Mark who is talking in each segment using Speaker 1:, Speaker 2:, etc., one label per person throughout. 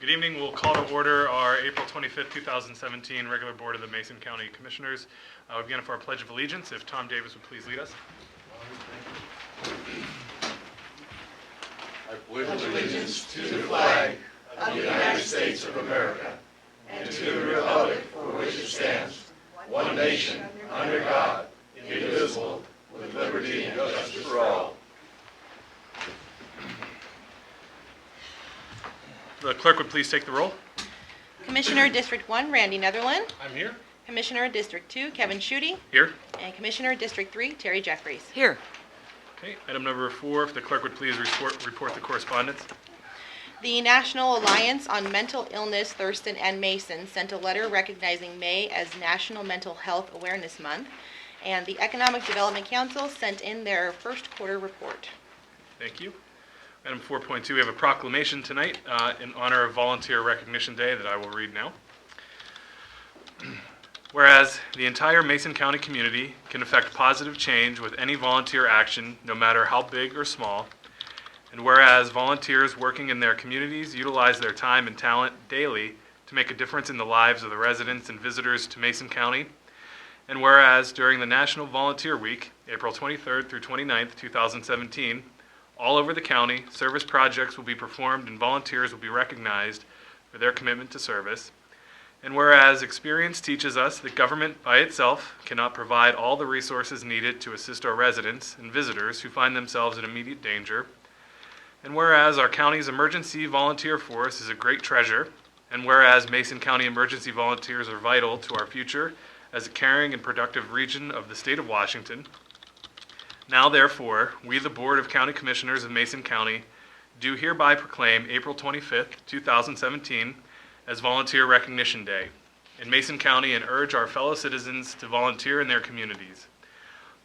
Speaker 1: Good evening. We'll call to order our April 25th, 2017 regular board of the Mason County Commissioners. We begin for our Pledge of Allegiance. If Tom Davis would please lead us.
Speaker 2: I pledge allegiance to the flag of the United States of America and to the republic for which it stands, one nation, under God, indivisible, with liberty and justice for all.
Speaker 1: The clerk would please take the roll.
Speaker 3: Commissioner District 1, Randy Netherland.
Speaker 1: I'm here.
Speaker 3: Commissioner District 2, Kevin Schutte.
Speaker 1: Here.
Speaker 3: And Commissioner District 3, Terry Jeffries.
Speaker 4: Here.
Speaker 1: Okay. Item number 4, if the clerk would please report the correspondence.
Speaker 3: The National Alliance on Mental Illness, Thurston and Mason sent a letter recognizing May as National Mental Health Awareness Month, and the Economic Development Council sent in their first quarter report.
Speaker 1: Thank you. Item 4.2, we have a proclamation tonight in honor of Volunteer Recognition Day that I will read now. Whereas the entire Mason County community can affect positive change with any volunteer action, no matter how big or small, and whereas volunteers working in their communities utilize their time and talent daily to make a difference in the lives of the residents and visitors to Mason County, and whereas during the National Volunteer Week, April 23rd through 29th, 2017, all over the county, service projects will be performed and volunteers will be recognized for their commitment to service. And whereas experience teaches us that government by itself cannot provide all the resources needed to assist our residents and visitors who find themselves in immediate danger. And whereas our county's emergency volunteer force is a great treasure. And whereas Mason County emergency volunteers are vital to our future as a caring and productive region of the state of Washington. Now, therefore, we, the Board of County Commissioners of Mason County, do hereby proclaim April 25th, 2017 as Volunteer Recognition Day in Mason County and urge our fellow citizens to volunteer in their communities.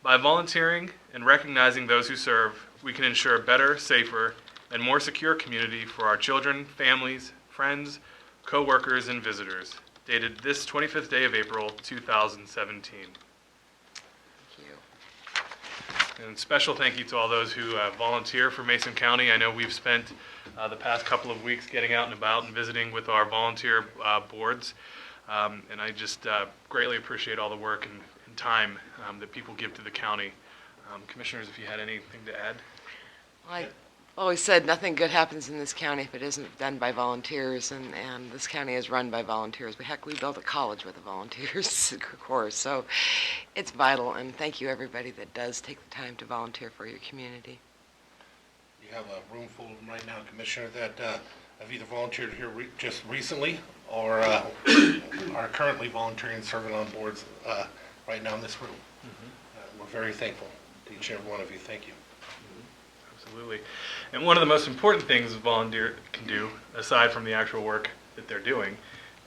Speaker 1: By volunteering and recognizing those who serve, we can ensure a better, safer, and more secure community for our children, families, friends, co-workers, and visitors. Dated this 25th day of April, 2017. And special thank you to all those who volunteer for Mason County. I know we've spent the past couple of weeks getting out and about and visiting with our volunteer boards. And I just greatly appreciate all the work and time that people give to the county. Commissioners, if you had anything to add?
Speaker 4: I always said nothing good happens in this county if it isn't done by volunteers, and this county is run by volunteers. But heck, we built a college with a volunteers course, so it's vital, and thank you everybody that does take the time to volunteer for your community.
Speaker 5: You have a room full of them right now, Commissioner, that have either volunteered here just recently or are currently volunteering and serving on boards right now in this room. Mm-hmm. We're very thankful to each and every one of you. Thank you.
Speaker 1: Absolutely. And one of the most important things a volunteer can do, aside from the actual work that they're doing,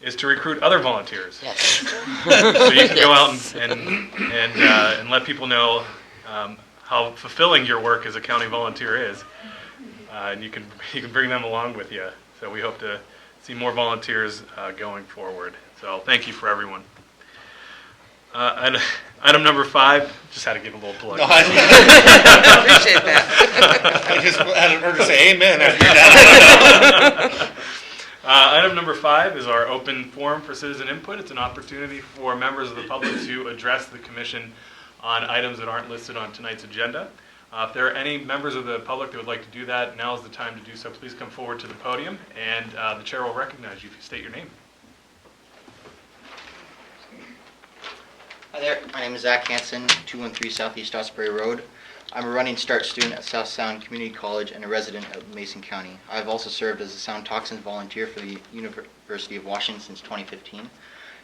Speaker 1: is to recruit other volunteers.
Speaker 4: Yes.
Speaker 1: So you can go out and let people know how fulfilling your work as a county volunteer is, and you can bring them along with you. So we hope to see more volunteers going forward. So thank you for everyone. And item number 5, just had to give a little plug.
Speaker 5: No, I
Speaker 4: Appreciate that.
Speaker 5: I just had her to say amen after that.
Speaker 1: Item number 5 is our open forum for citizen input. It's an opportunity for members of the public to address the commission on items that aren't listed on tonight's agenda. If there are any members of the public that would like to do that, now is the time to do so. Please come forward to the podium, and the chair will recognize you if you state your name.
Speaker 6: Hi there, my name is Zach Hansen, 213 Southeast Osprey Road. I'm a Running Start student at South Sound Community College and a resident of Mason County. I've also served as a sound toxins volunteer for the University of Washington since 2015.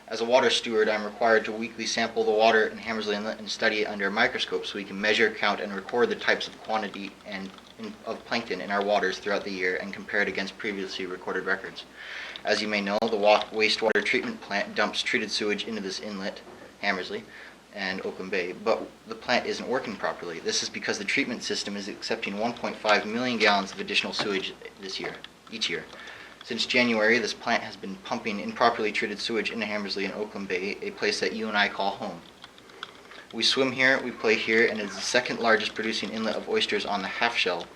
Speaker 6: As a water steward, I'm required to weekly sample the water in Hammersley Inlet and study it under a microscope so we can measure, count, and record the types of quantity of plankton in our waters throughout the year and compare it against previously recorded records. As you may know, the wastewater treatment plant dumps treated sewage into this inlet, Hammersley, and Oakland Bay, but the plant isn't working properly. This is because the treatment system is accepting 1.5 million gallons of additional sewage each year. Since January, this plant has been pumping improperly treated sewage into Hammersley and Oakland Bay, a place that you and I call home. We swim here, we play here, and it is the second largest producing inlet of oysters on the half shell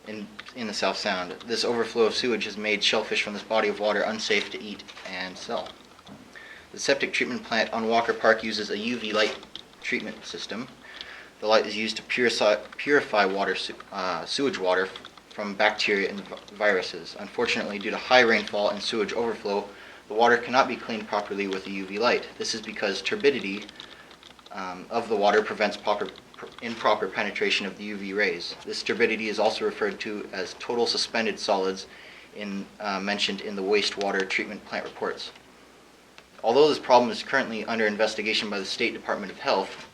Speaker 6: in the South Sound. This overflow of sewage has made shellfish from this body of water unsafe to eat and sell. The septic treatment plant on Walker Park uses a UV light treatment system. The light is used to purify water, sewage water from bacteria and viruses. Unfortunately, due to high rainfall and sewage overflow, the water cannot be cleaned properly with a UV light. This is because turbidity of the water prevents improper penetration of the UV rays. This turbidity is also referred to as total suspended solids mentioned in the wastewater treatment plant reports. Although this problem is currently under investigation by the State Department of Health,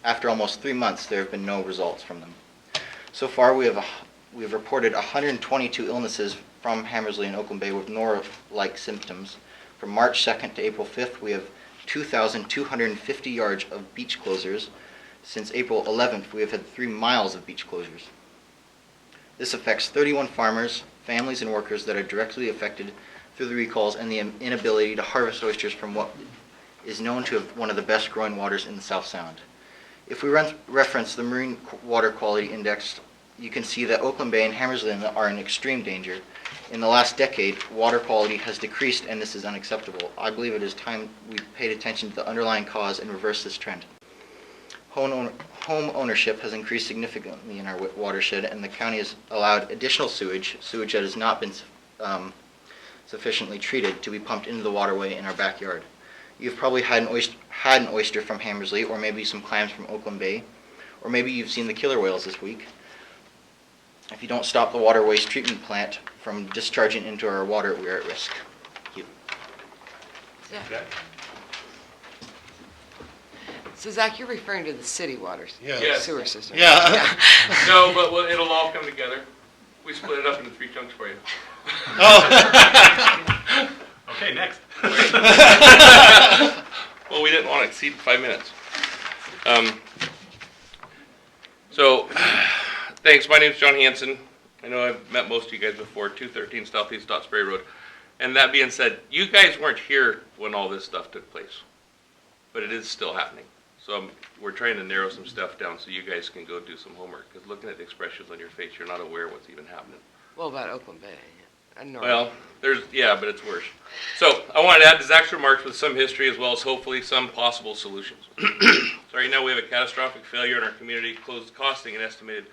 Speaker 6: after almost 3 months, there have been no results from them. So far, we have reported 122 illnesses from Hammersley and Oakland Bay with norovirus-like symptoms. From March 2nd to April 5th, we have 2,250 yards of beach closures. Since April 11th, we have had 3 miles of beach closures. This affects 31 farmers, families, and workers that are directly affected through the recalls and the inability to harvest oysters from what is known to have one of the best growing waters in the South Sound. If we reference the Marine Water Quality Index, you can see that Oakland Bay and Hammersley are in extreme danger. In the last decade, water quality has decreased, and this is unacceptable. I believe it is time we paid attention to the underlying cause and reverse this trend. Home ownership has increased significantly in our watershed, and the county has allowed additional sewage that has not been sufficiently treated, to be pumped into the waterway in our backyard. You've probably had an oyster from Hammersley, or maybe some clams from Oakland Bay, or maybe you've seen the killer whales this week. If you don't stop the water waste treatment plant from discharging into our water, we are at risk. Thank you.
Speaker 4: Zach. So Zach, you're referring to the city waters,
Speaker 5: Yeah.
Speaker 4: sewer system.
Speaker 5: Yeah.
Speaker 7: No, but it'll all come together. We split it up into 3 chunks for you.
Speaker 5: Oh.
Speaker 1: Okay, next.
Speaker 7: Well, we didn't want to exceed 5 minutes. So, thanks. My name's John Hansen. I know I've met most of you guys before, 213 Southeast Dotsbury Road. And that being said, you guys weren't here when all this stuff took place, but it is still happening. So we're trying to narrow some stuff down so you guys can go do some homework, because looking at the expressions on your face, you're not aware of what's even happening.
Speaker 4: Well, about Oakland Bay. And North.
Speaker 7: Well, but it's worse. So I wanted to add to Zach's remarks with some history as well as hopefully some possible solutions. So right now we have a catastrophic failure in our community, costing an estimated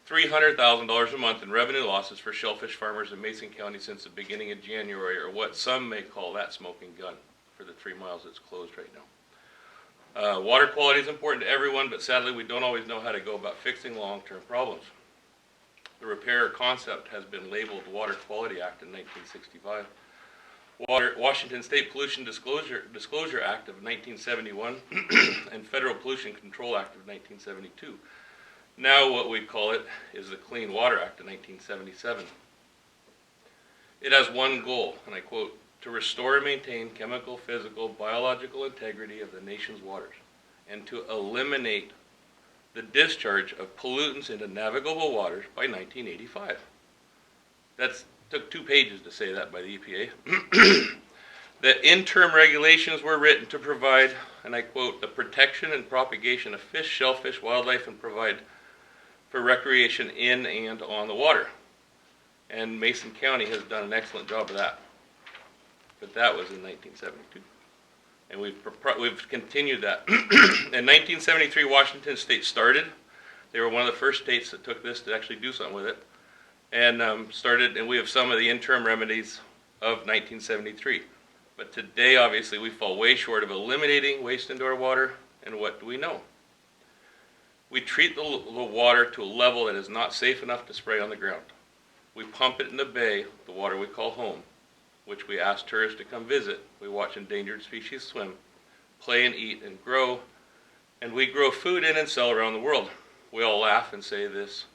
Speaker 7: $300,000 a month in revenue losses for shellfish farmers in Mason County since the beginning of January, or what some may call that smoking gun for the 3 miles that's closed right now. Water quality is important to everyone, but sadly we don't always know how to go about fixing long-term problems. The repair concept has been labeled Water Quality Act in 1965, Washington State Pollution Disclosure Act of 1971, and Federal Pollution Control Act of 1972. Now what we call it is the Clean Water Act of 1977. It has one goal, and I quote, "to restore and maintain chemical, physical, biological integrity of the nation's waters, and to eliminate the discharge of pollutants into navigable waters by 1985. That took 2 pages to say that by the EPA. The interim regulations were written to provide, and I quote, "the protection and propagation of fish, shellfish, wildlife, and provide for recreation in and on the water." And Mason County has done an excellent job of that. But that was in 1972. And we've continued that. In 1973, Washington State started. They were one of the first states that took this to actually do something with it. And and we have some of the interim remedies of 1973. But today, obviously, we fall way short of eliminating waste into our water. And what do we know? We treat the water to a level that is not safe enough to spray on the ground. We pump it in the bay, the water we call home, which we ask tourists to come visit. We watch endangered species swim, play and eat and grow, and we grow food in and sell around the world. We all laugh and say this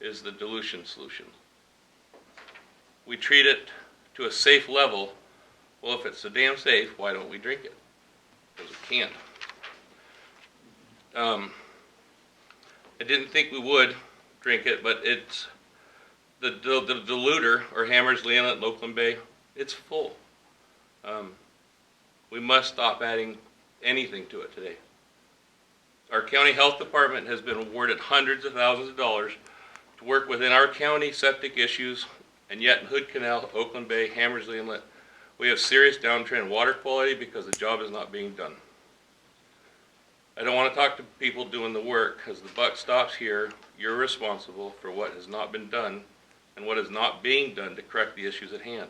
Speaker 7: is the dilution solution. We treat it to a safe level. Well, if it's so damn safe, why don't we drink it? Because we can't. I didn't think we would drink it, but it's the diluter, or Hammersley Inlet, Oakland Bay, it's full. We must stop adding anything to it today. Our county health department has been awarded hundreds of thousands of dollars to work within our county septic issues, and yet in Hood Canal, Oakland Bay, Hammersley Inlet, we have serious downtrend water quality because the job is not being done. I don't want to talk to people doing the work, because the buck stops here. You're responsible for what has not been done and what is not being done to correct the issues at hand.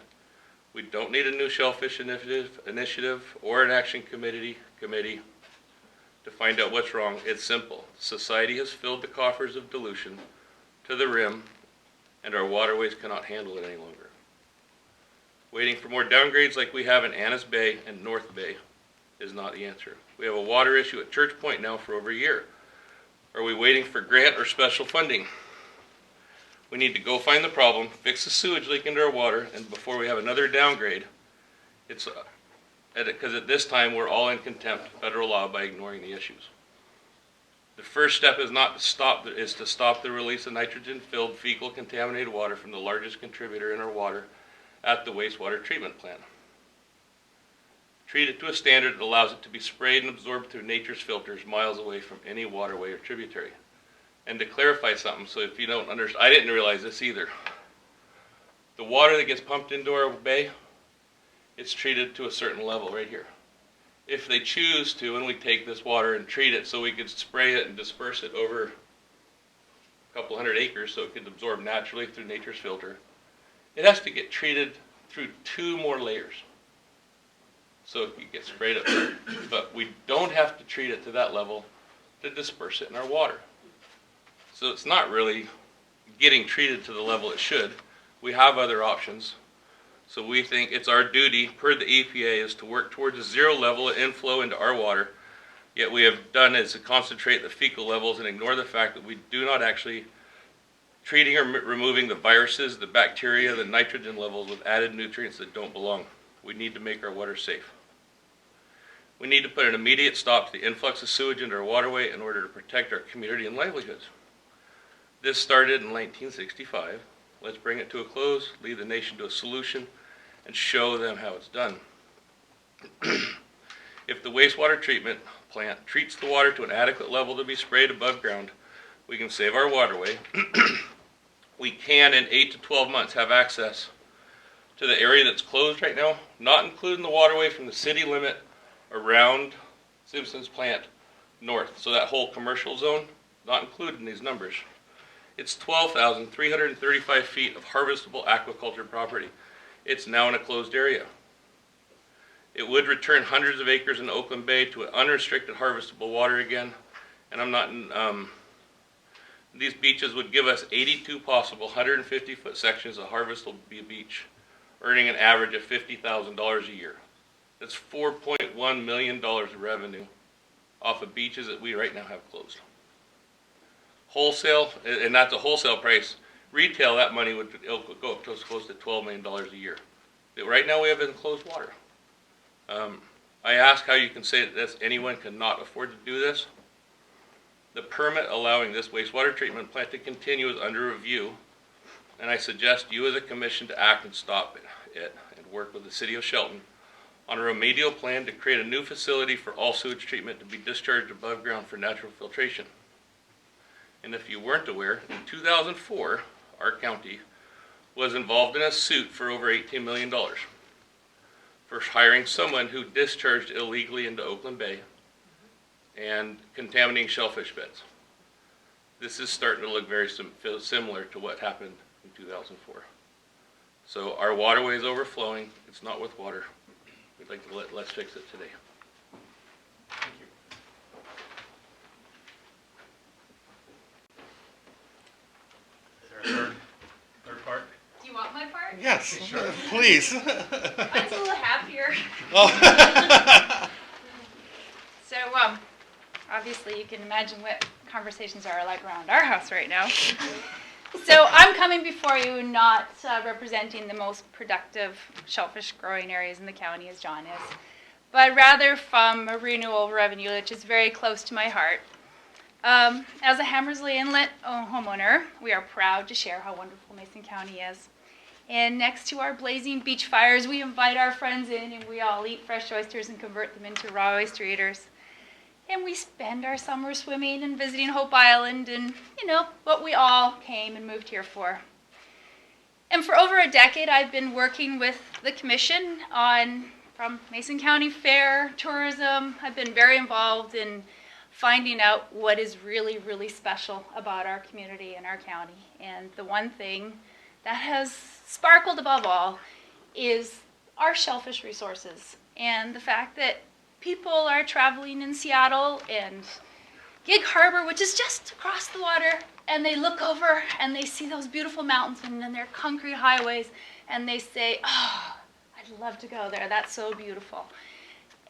Speaker 7: We don't need a new shellfish initiative or an action committee to find out what's wrong. It's simple. Society has filled the coffers of dilution to the rim, and our waterways cannot handle it any longer. Waiting for more downgrades like we have in Annis Bay and North Bay is not the answer. We have a water issue at Church Point now for over a year. Are we waiting for grant or special funding? We need to go find the problem, fix the sewage leak into our water, and before we have another downgrade, because at this time we're all in contempt of federal law by ignoring the issues. The first step is to stop the release of nitrogen-filled fecal contaminated water from the largest contributor in our water at the wastewater treatment plant. Treat it to a standard that allows it to be sprayed and absorbed through nature's filters miles away from any waterway or tributary. And to clarify something, so if you don't understand, I didn't realize this either. The water that gets pumped into our bay, it's treated to a certain level right here. If they choose to, and we take this water and treat it so we could spray it and disperse it over a couple hundred acres so it could absorb naturally through nature's filter, it has to get treated through 2 more layers. So it could get sprayed up there. But we don't have to treat it to that level to disperse it in our water. So it's not really getting treated to the level it should. We have other options. So we think it's our duty, per the EPA, is to work towards a 0 level of inflow into our water. Yet we have done is to concentrate the fecal levels and ignore the fact that we do not actually treating or removing the viruses, the bacteria, the nitrogen levels with added nutrients that don't belong. We need to make our water safe. We need to put an immediate stop to the influx of sewage into our waterway in order to protect our community and livelihoods. This started in 1965. Let's bring it to a close, lead the nation to a solution, and show them how it's done. If the wastewater treatment plant treats the water to an adequate level to be sprayed above ground, we can save our waterway. We can, in 8 to 12 months, have access to the area that's closed right now, not including the waterway from the city limit around Simpson's plant north. So that whole commercial zone, not included in these numbers. It's 12,335 feet of harvestable aquaculture property. It's now in a closed area. It would return hundreds of acres in Oakland Bay to an unrestricted harvestable water again. And these beaches would give us 82 possible 150-foot sections of harvestable beach, earning an average of $50,000 a year. That's $4.1 million of revenue off of beaches that we right now have closed. Wholesale, and that's a wholesale price. Retail, that money would go up to close to $12 million a year. Right now we have enclosed water. I ask how you can say that anyone cannot afford to do this. The permit allowing this wastewater treatment plant to continue is under review, and I suggest you as a commission to act and stop it and work with the city of Shelton on a remedial plan to create a new facility for all sewage treatment to be discharged above ground for natural filtration. And if you weren't aware, in 2004, our county was involved in a suit for over $18 million for hiring someone who discharged illegally into Oakland Bay and contaminating shellfish beds. This is starting to look very similar to what happened in 2004. So our waterway is overflowing. It's not with water. We'd like to let's fix it today.
Speaker 1: Thank you. Is there a third part?
Speaker 8: Do you want my part?
Speaker 5: Yes, please.
Speaker 8: Mine's a little happier.
Speaker 5: Oh.
Speaker 8: So, obviously you can imagine what conversations are like around our house right now. So I'm coming before you not representing the most productive shellfish growing areas in the county as John is, but rather from a renewal revenue, which is very close to my heart. As a Hammersley Inlet homeowner, we are proud to share how wonderful Mason County is. And next to our blazing beach fires, we invite our friends in and we all eat fresh oysters and convert them into raw oyster eaters. and we spend our summer swimming and visiting Hope Island and, what we all came and moved here for. And for over a decade, I've been working with the commission from Mason County Fair, tourism. I've been very involved in finding out what is really, really special about our community and our county. And the one thing that has sparkled above all is our shellfish resources and the fact that people are traveling in Seattle and Gig Harbor, which is just across the water, and they look over and they see those beautiful mountains and then their concrete highways, and they say, oh, I'd love to go there. That's so beautiful.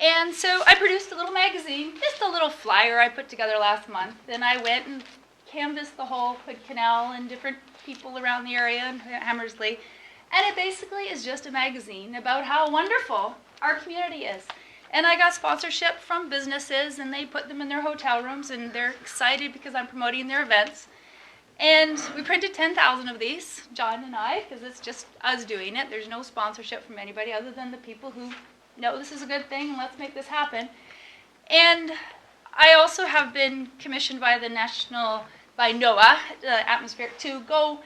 Speaker 8: And so I produced a little magazine, just a little flyer I put together last month, and I went and canvassed the whole Hood Canal and different people around the area in Hammersley. And it basically is just a magazine about how wonderful our community is. And I got sponsorship from businesses, and they put them in their hotel rooms, and they're excited because I'm promoting their events. And we printed 10,000 of these, John and I, because it's just us doing it. There's no sponsorship from anybody other than the people who know this is a good thing and let's make this happen. And I also have been commissioned by by NOAA, Atmospheric, to go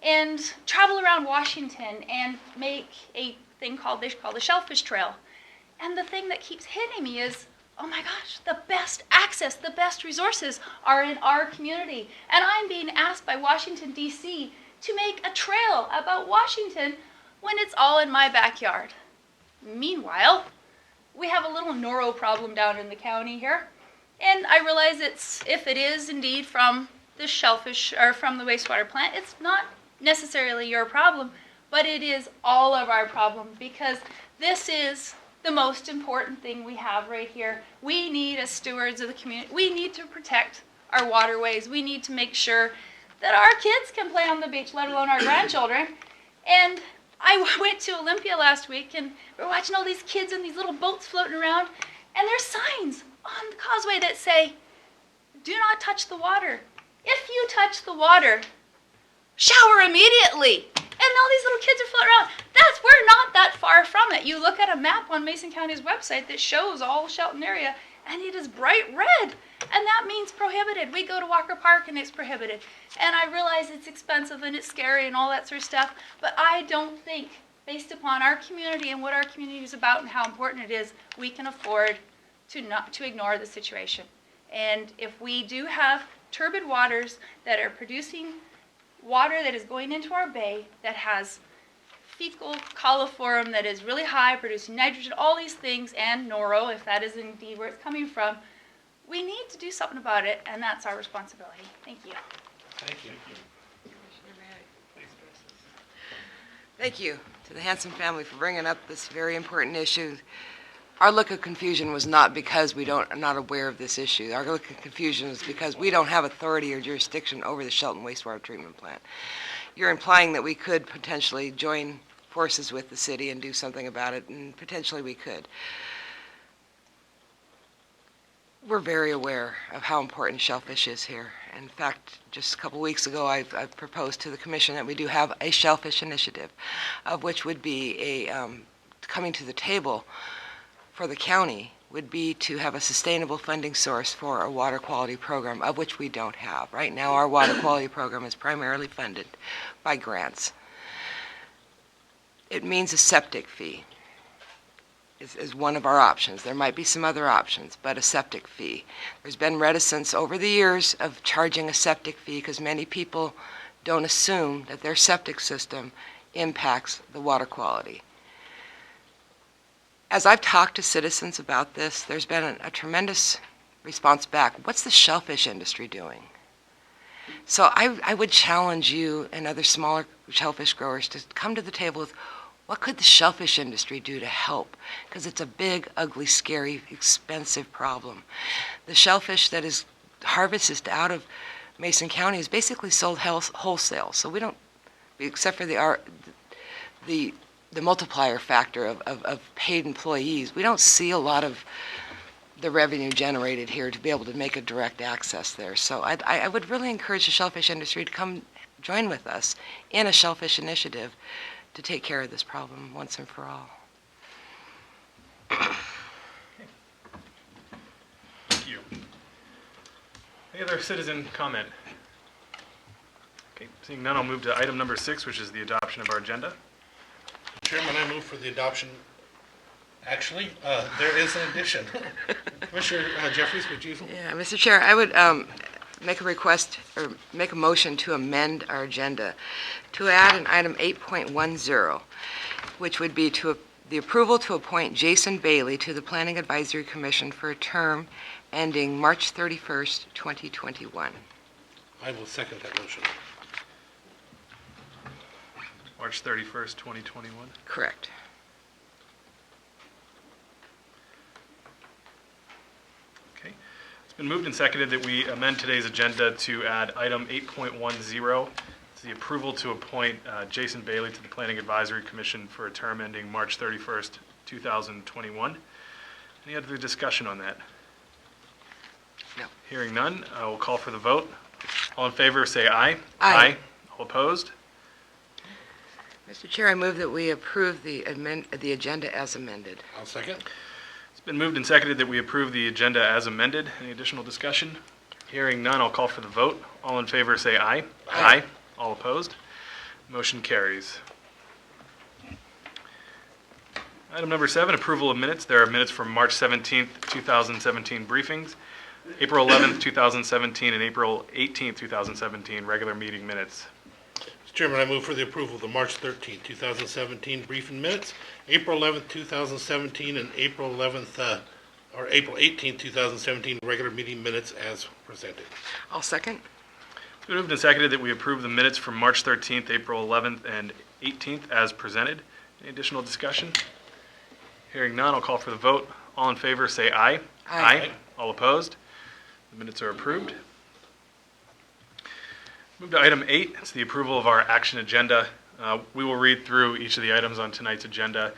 Speaker 8: and travel around Washington and make a thing they call the Shellfish Trail. And the thing that keeps hitting me is, oh my gosh, the best access, the best resources are in our community. And I'm being asked by Washington, D.C. to make a trail about Washington when it's all in my backyard. Meanwhile, we have a little noro problem down in the county here. And I realize if it is indeed from the shellfish or from the wastewater plant, it's not necessarily your problem, but it is all of our problem because this is the most important thing we have right here. We need, as stewards of the community, we need to protect our waterways. We need to make sure that our kids can play on the beach, let alone our grandchildren. And I went to Olympia last week, and we're watching all these kids in these little boats floating around, and there's signs on the causeway that say, do not touch the water. If you touch the water, shower immediately. And all these little kids are floating around. We're not that far from it. You look at a map on Mason County's website that shows all Shelton area, and it is bright red. And that means prohibited. We go to Walker Park, and it's prohibited. And I realize it's expensive, and it's scary, and all that sort of stuff, but I don't think, based upon our community and what our community is about and how important it is, we can afford to ignore the situation. And if we do have turbid waters that are producing water that is going into our bay that has fecal coliform that is really high, producing nitrogen, all these things, and noro, if that is indeed where it's coming from, we need to do something about it, and that's our responsibility. Thank you.
Speaker 5: Thank you.
Speaker 4: Thank you to the Hanson family for bringing up this very important issue. Our look of confusion was not because we are not aware of this issue. Our look of confusion is because we don't have authority or jurisdiction over the Shelton wastewater treatment plant. You're implying that we could potentially join forces with the city and do something about it, and potentially we could. We're very aware of how important shellfish is here. In fact, just a couple weeks ago, I proposed to the commission that we do have a shellfish initiative, of which would be a coming to the table for the county would be to have a sustainable funding source for a water quality program, of which we don't have. Right now, our water quality program is primarily funded by grants. It means a septic fee is one of our options. There might be some other options, but a septic fee. There's been reticence over the years of charging a septic fee because many people don't assume that their septic system impacts the water quality. As I've talked to citizens about this, there's been a tremendous response back. What's the shellfish industry doing? So I would challenge you and other smaller shellfish growers to come to the table with what could the shellfish industry do to help? Because it's a big, ugly, scary, expensive problem. The shellfish that is harvested out of Mason County is basically sold wholesale. So we don't, except for the multiplier factor of paid employees, we don't see a lot of the revenue generated here to be able to make a direct access there. So I would really encourage the shellfish industry to come join with us in a shellfish initiative to take care of this problem once and for all.
Speaker 1: Thank you. Any other citizen comment? Okay, seeing none, I'll move to item number 6, which is the adoption of our agenda.
Speaker 5: Chairman, I move for the adoption. Actually, there is an addition. Commissioner Jeffries, would you?
Speaker 4: Yeah, Mr. Chair, I would make a request, or make a motion to amend our agenda to add an item 8.10, which would be the approval to appoint Jason Bailey to the Planning Advisory Commission for a term ending March 31st, 2021.
Speaker 5: I will second that motion.
Speaker 1: March 31st, 2021.
Speaker 4: Correct.
Speaker 1: Okay. It's been moved and seconded that we amend today's agenda to add item 8.10. It's the approval to appoint Jason Bailey to the Planning Advisory Commission for a term ending March 31st, 2021. Any other discussion on that?
Speaker 4: No.
Speaker 1: Hearing none, I will call for the vote. All in favor, say aye.
Speaker 4: Aye.
Speaker 1: All opposed?
Speaker 4: Mr. Chair, I move that we approve the agenda as amended.
Speaker 5: I'll second.
Speaker 1: It's been moved and seconded that we approve the agenda as amended. Any additional discussion? Hearing none, I'll call for the vote. All in favor, say aye.
Speaker 5: Aye.
Speaker 1: All opposed? Motion carries. Item number 7, approval of minutes. There are minutes from March 17th, 2017 briefings, April 11th, 2017, and April 18th, 2017 regular meeting minutes.
Speaker 5: Mr. Chairman, I move for the approval of the March 13th, 2017 briefing minutes, April 11th, 2017, and April 18th, 2017 regular meeting minutes as presented.
Speaker 4: I'll second.
Speaker 1: It's been moved and seconded that we approve the minutes from March 13th, April 11th, and 18th as presented. Any additional discussion? Hearing none, I'll call for the vote. All in favor, say aye.
Speaker 4: Aye.
Speaker 1: All opposed? The minutes are approved. Move to item 8. It's the approval of our action agenda. We will read through each of the items on tonight's agenda,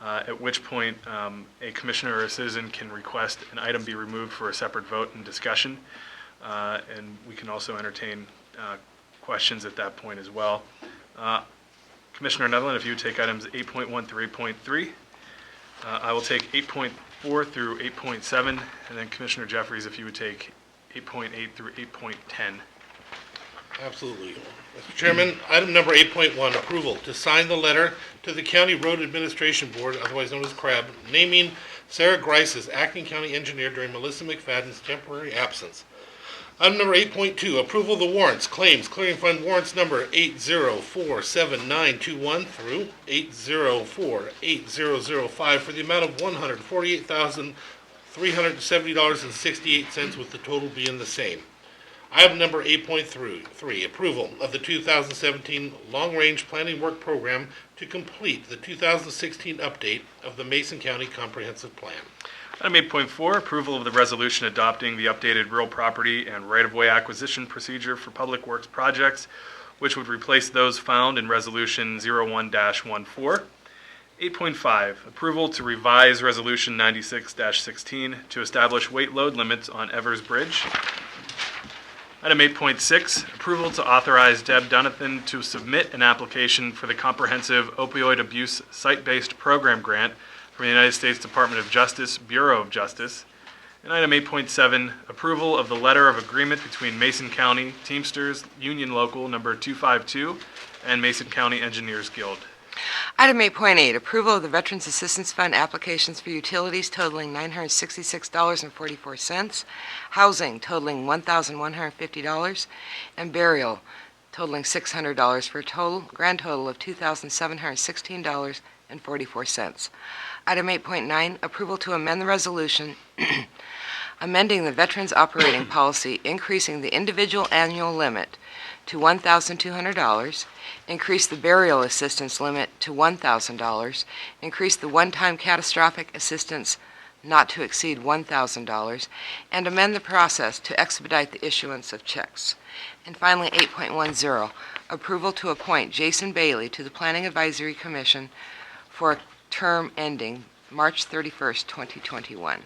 Speaker 1: at which point a commissioner or a citizen can request an item be removed for a separate vote and discussion. And we can also entertain questions at that point as well. Commissioner Netherland, if you would take items 8.1 through 8.3. I will take 8.4 through 8.7, and then Commissioner Jeffries, if you would take 8.8 through 8.10.
Speaker 5: Absolutely. Mr. Chairman, item number 8.1, approval to sign the letter to the County Road Administration Board, otherwise known as CRAB, naming Sarah Grice as acting county engineer during Melissa McFadden's temporary absence. Item number 8.2, approval of the warrants, claims, clearing fund warrants number 8047921 through 8048005 for the amount of $148,370.68, with the total being the same. Item number 8.3, approval of the 2017 Long Range Planning Work Program to complete the 2016 update of the Mason County Comprehensive Plan.
Speaker 1: Item 8.4, approval of the resolution adopting the updated real property and right-of-way acquisition procedure for public works projects, which would replace those found in Resolution 01-14. 8.5, approval to revise Resolution 96-16 to establish weight load limits on Evers Bridge. Item 8.6, approval to authorize Deb Dunathan to submit an application for the Comprehensive Opioid Abuse Site-Based Program Grant from the United States Department of Justice, Bureau of Justice. And item 8.7, approval of the letter of agreement between Mason County Teamsters Union Local number 252 and Mason County Engineers Guild.
Speaker 4: Item 8.8, approval of the Veterans Assistance Fund applications for utilities totaling $966.44, housing totaling $1,150, and burial totaling $600 for a grand total of $2,716.44. Item 8.9, approval to amend the resolution amending the Veterans Operating Policy, increasing the individual annual limit to $1,200, increase the burial assistance limit to $1,000, increase the one-time catastrophic assistance not to exceed $1,000, and amend the process to expedite the issuance of checks. And finally, 8.10, approval to appoint Jason Bailey to the Planning Advisory Commission for a term ending March 31st, 2021.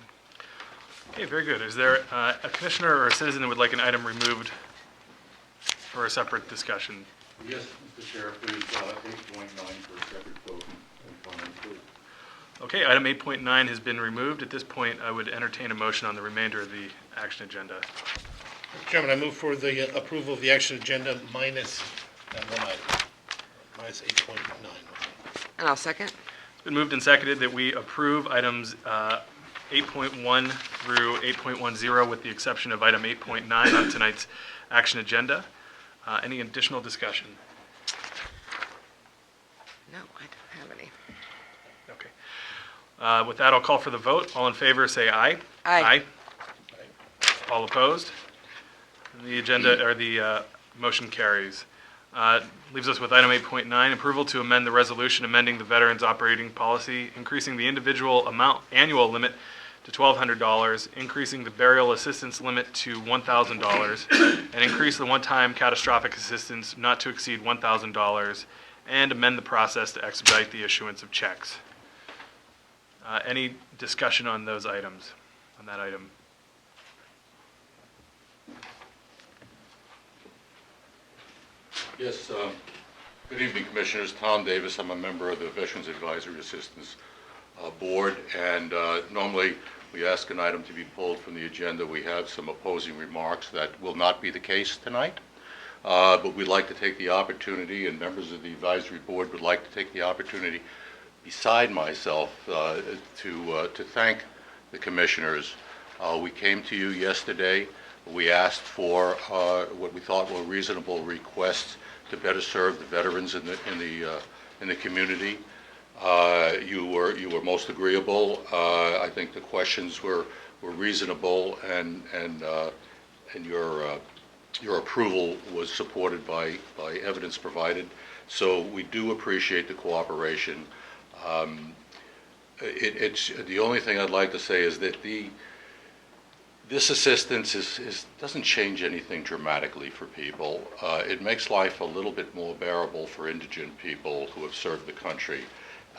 Speaker 1: Okay, very good. Is there a commissioner or a citizen that would like an item removed for a separate discussion?
Speaker 2: Yes, Mr. Sheriff, please, 8.9 for a separate vote.
Speaker 1: Okay, item 8.9 has been removed. At this point, I would entertain a motion on the remainder of the action agenda.
Speaker 5: Mr. Chairman, I move for the approval of the action agenda minus that one item, minus 8.9.
Speaker 4: And I'll second.
Speaker 1: It's been moved and seconded that we approve items 8.1 through 8.10 with the exception of item 8.9 on tonight's action agenda. Any additional discussion?
Speaker 4: No, I don't have any.
Speaker 1: Okay. With that, I'll call for the vote. All in favor, say aye.
Speaker 4: Aye.
Speaker 1: All opposed? And the agenda, or the motion carries. Leaves us with item 8.9, approval to amend the resolution amending the Veterans Operating Policy, increasing the individual annual limit to $1,200, increasing the burial assistance limit to $1,000, and increase the one-time catastrophic assistance not to exceed $1,000, and amend the process to expedite the issuance of checks. Any discussion on those items, on that item?
Speaker 2: Yes, good evening, Commissioners. Tom Davis. I'm a member of the Veterans Advisory Assistance Board, and normally we ask an item to be pulled from the agenda. We have some opposing remarks. That will not be the case tonight, but we'd like to take the opportunity, and members of the Advisory Board would like to take the opportunity, beside myself, to thank the Commissioners. We came to you yesterday. We asked for what we thought were reasonable requests to better serve the veterans in the community. You were most agreeable. I think the questions were reasonable, and your approval was supported by evidence provided. So we do appreciate the cooperation. It's the only thing I'd like to say is that this assistance doesn't change anything dramatically for people. It makes life a little bit more bearable for indigent people who have served the country.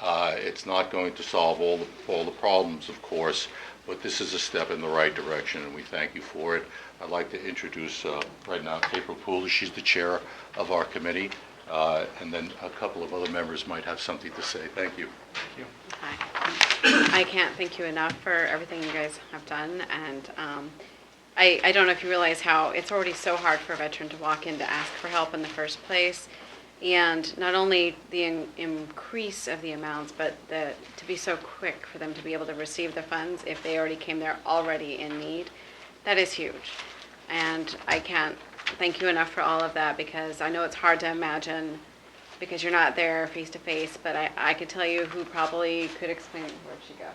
Speaker 2: It's not going to solve all the problems, of course, but this is a step in the right direction, and we thank you for it. I'd like to introduce right now April Pooler. She's the chair of our committee, and then a couple of other members might have something to say. Thank you.
Speaker 9: Hi. I can't thank you enough for everything you guys have done, and I don't know if you realize how it's already so hard for a veteran to walk in to ask for help in the first place, and not only the increase of the amounts, but to be so quick for them to be able to receive the funds if they already came there already in need. That is huge, and I can't thank you enough for all of that, because I know it's hard to imagine because you're not there face to face, but I could tell you who probably could explain. Where'd she go?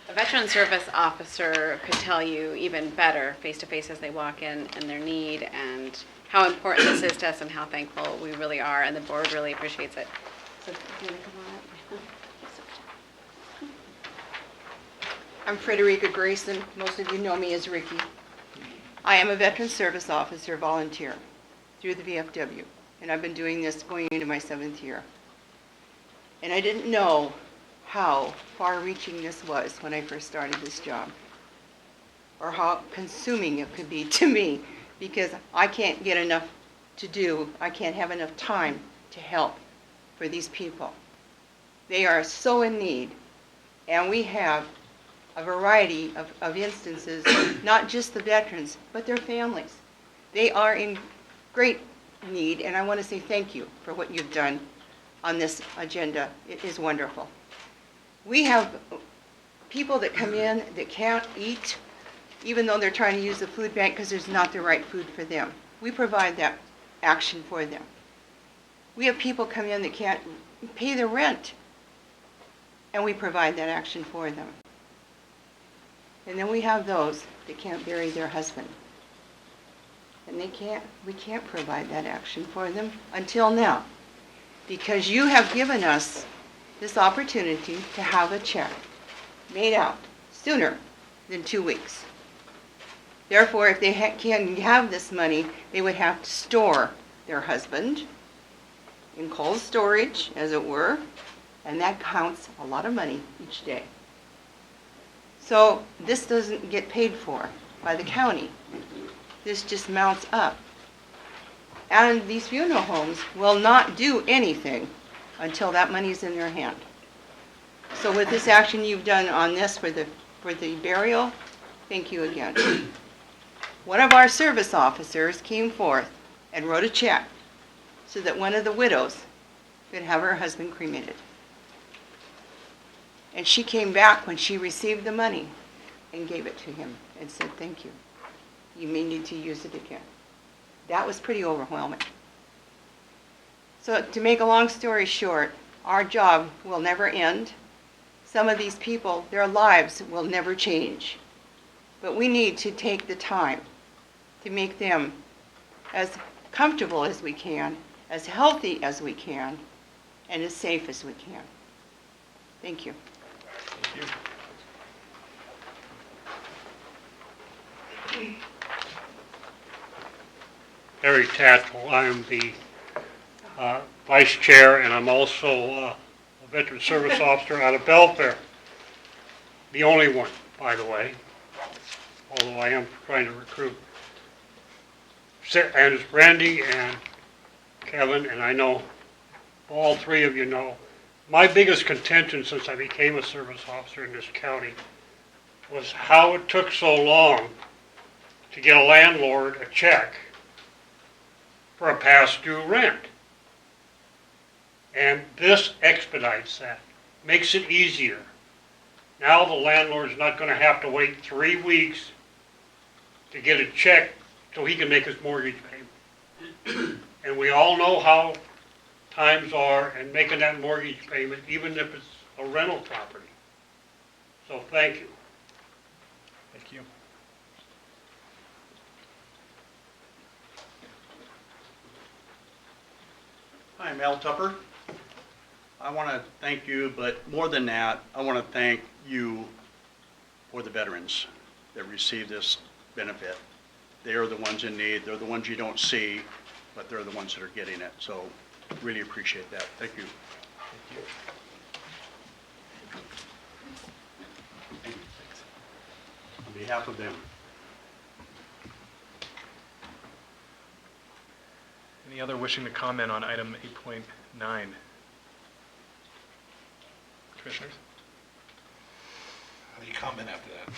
Speaker 9: A veteran service officer could tell you even better face to face as they walk in and their need and how important this is to us and how thankful we really are, and the board really appreciates it. So, do you want to come on up?
Speaker 10: I'm Frederica Grayson. Most of you know me as Ricky. I am a veteran service officer volunteer through the VFW, and I've been doing this going into my 7th year. And I didn't know how far-reaching this was when I first started this job, or how consuming it could be to me, because I can't get enough to do. I can't have enough time to help for these people. They are so in need, and we have a variety of instances, not just the veterans, but their families. They are in great need, and I want to say thank you for what you've done on this agenda. It is wonderful. We have people that come in that can't eat, even though they're trying to use the food bank because there's not the right food for them. We provide that action for them. We have people come in that can't pay their rent, and we provide that action for them. And then we have those that can't bury their husband. And we can't provide that action for them until now, because you have given us this opportunity to have a check made out sooner than 2 weeks. Therefore, if they can have this money, they would have to store their husband in cold storage, as it were, and that counts a lot of money each day. So this doesn't get paid for by the county. This just mounts up. And these funeral homes will not do anything until that money's in their hand. So with this action you've done on this for the burial, thank you again. one of our service officers came forth and wrote a check so that one of the widows could have her husband cremated. And she came back when she received the money and gave it to him and said, "Thank you. You may need to use it again." That was pretty overwhelming. So to make a long story short, our job will never end. Some of these people, their lives will never change. But we need to take the time to make them as comfortable as we can, as healthy as we can, and as safe as we can. Thank you.
Speaker 1: Thank you.
Speaker 11: Harry Tatchell. I am the Vice Chair, and I'm also a Veteran Service Officer out of Belfair. The only one, by the way, although I am trying to recruit. And it's Randy and Kevin, and I know all three of you know, my biggest contention since I became a service officer in this county was how it took so long to get a landlord a check for a past due rent. And this expedites that, makes it easier. Now the landlord's not going to have to wait 3 weeks to get a check so he can make his mortgage payment. And we all know how times are and making that mortgage payment, even if it's a rental property. So thank you.
Speaker 1: Thank you.
Speaker 12: I'm Al Tupper. I want to thank you, but more than that, I want to thank you for the veterans that receive this benefit. They are the ones in need. They're the ones you don't see, but they're the ones that are getting it. So really appreciate that. Thank you. On behalf of them.
Speaker 1: Any other wishing to comment on item 8.9? Commissioners?
Speaker 5: How do you comment after that?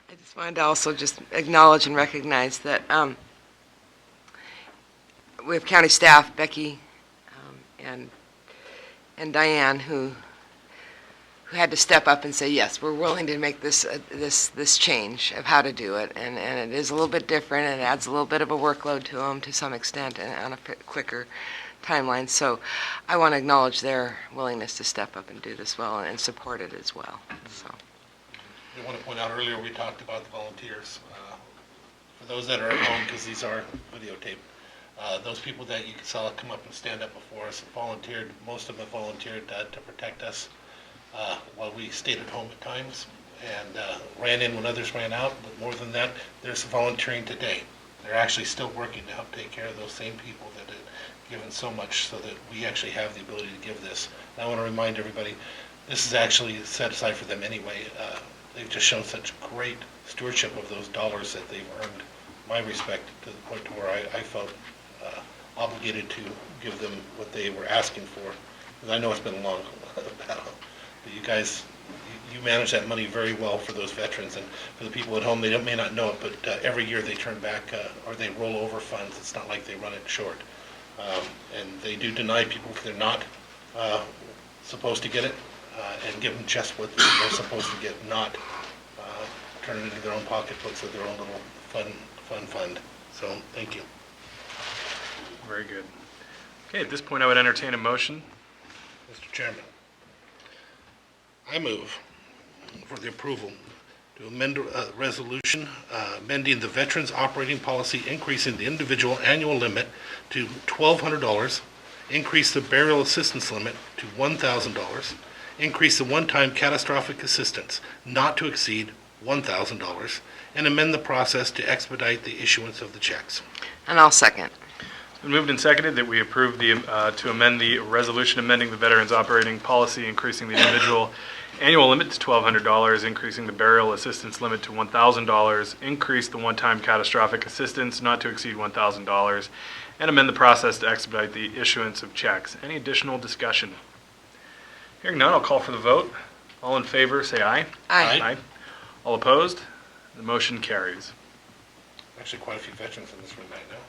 Speaker 4: I just wanted to also just acknowledge and recognize that we have county staff, Becky and Diane, who had to step up and say, yes, we're willing to make this change of how to do it, and it is a little bit different, and it adds a little bit of a workload to them to some extent and on a quicker timeline. So I want to acknowledge their willingness to step up and do this well and support it as well. So.
Speaker 5: I want to point out earlier we talked about the volunteers. For those that are at home, because these are videotaped, those people that you saw come up and stand up before us volunteered. Most of them volunteered to protect us while we stayed at home at times and ran in when others ran out. But more than that, there's volunteering today. They're actually still working to help take care of those same people that have given so much so that we actually have the ability to give this. And I want to remind everybody, this is actually set aside for them anyway. They've just shown such great stewardship of those dollars that they've earned my respect to the point to where I felt obligated to give them what they were asking for. Because I know it's been a long battle. But you guys, you manage that money very well for those veterans. And for the people at home, they may not know it, but every year they turn back or they roll over funds. It's not like they run it short. And they do deny people if they're not supposed to get it and give them just what they're supposed to get, not turn it into their own pocketbooks or their own little fund. So thank you.
Speaker 1: Very good. Okay, at this point, I would entertain a motion.
Speaker 5: Mr. Chairman, I move for the approval to amend a resolution amending the Veterans Operating Policy, increasing the individual annual limit to $1,200, increase the burial assistance limit to $1,000, increase the one-time catastrophic assistance not to exceed $1,000, and amend the process to expedite the issuance of the checks.
Speaker 4: And I'll second.
Speaker 1: It's been moved and seconded that we approve to amend the resolution amending the Veterans Operating Policy, increasing the individual annual limit to $1,200, increasing the burial assistance limit to $1,000, increase the one-time catastrophic assistance not to exceed $1,000, and amend the process to expedite the issuance of checks. Any additional discussion? Hearing none, I'll call for the vote. All in favor, say aye.
Speaker 4: Aye.
Speaker 1: All opposed? The motion carries.
Speaker 5: Actually, quite a few veterans in this room right now.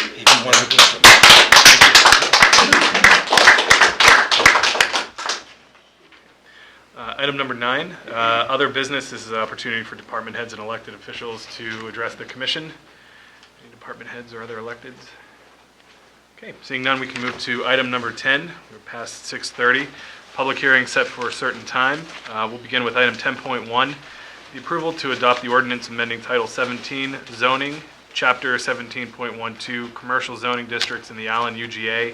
Speaker 5: Even more than this one.
Speaker 1: Item number 9, other business. This is an opportunity for department heads and elected officials to address the commission. Any department heads or other electeds? Okay, seeing none, we can move to item number 10. We're past 6:30. Public hearing set for a certain time. We'll begin with item 10.1, the approval to adopt the ordinance amending Title 17 zoning, Chapter 17.12, commercial zoning districts in the Allen UGA,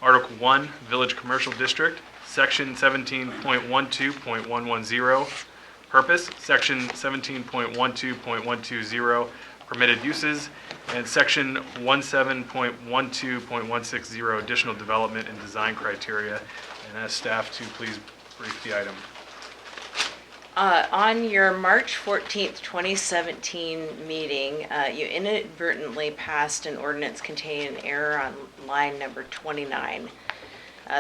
Speaker 1: Article 1, Village Commercial District, Section 17.12.110, purpose, Section 17.12.120, permitted uses, and Section 17.12.160, additional development and design criteria. And ask staff to please brief the item.
Speaker 13: On your March 14th, 2017 meeting, you inadvertently passed an ordinance containing an error on line number 29.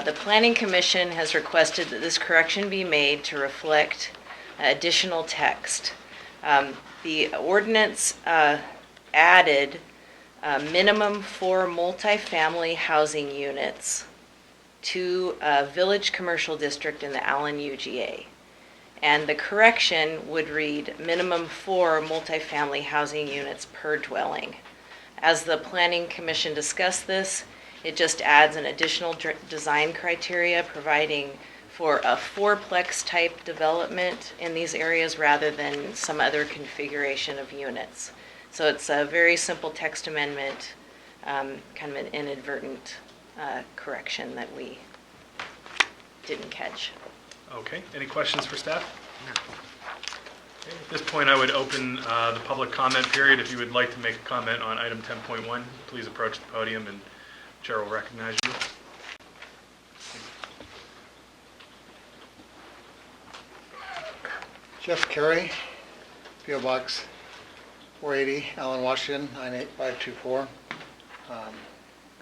Speaker 13: The Planning Commission has requested that this correction be made to reflect additional text. The ordinance added minimum 4 multifamily housing units to a village commercial district in the Allen UGA. And the correction would read minimum 4 multifamily housing units per dwelling. As the Planning Commission discussed this, it just adds an additional design criteria providing for a 4-plex type development in these areas rather than some other configuration of units. So it's a very simple text amendment, kind of an inadvertent correction that we didn't catch.
Speaker 1: Okay, any questions for staff? No. Okay, at this point, I would open the public comment period. If you would like to make a comment on item 10.1, please approach the podium and Chair will recognize you.
Speaker 14: Jeff Carey, P.O. Box 480, Allen, Washington, 98524.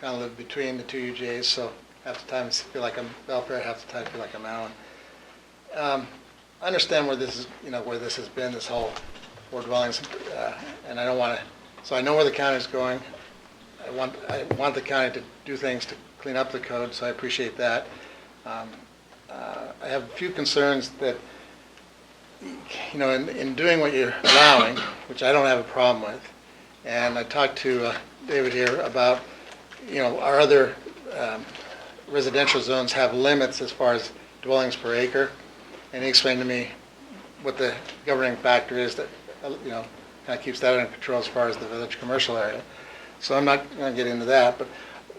Speaker 14: Kind of live between the two UJs, so half the time I feel like I'm Belfair, half the time I feel like I'm Allen. I understand where this is, where this has been, this whole 4 dwellings, and I don't want to. So I know where the county is going. I want the county to do things to clean up the code, so I appreciate that. I have a few concerns that, in doing what you're allowing, which I don't have a problem with, and I talked to David here about, our other residential zones have limits as far as dwellings per acre, and he explained to me what the governing factor is that, kind of keeps that under control as far as the village commercial area. So I'm not going to get into that, but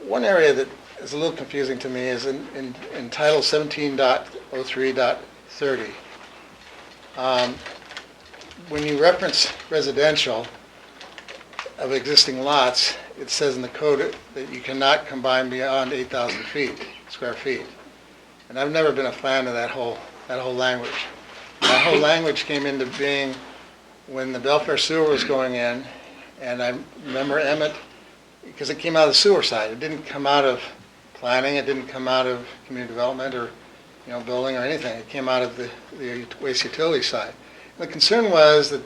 Speaker 14: one area that is a little confusing to me is in Title 17.03.30. When you reference residential of existing lots, it says in the code that you cannot combine beyond 8,000 square feet. And I've never been a fan of that whole language. That whole language came into being when the Belfair sewer was going in, and I remember Emmett, because it came out of the sewer side. It didn't come out of planning, it didn't come out of community development or building or anything. It came out of the waste utility side. And the concern was that,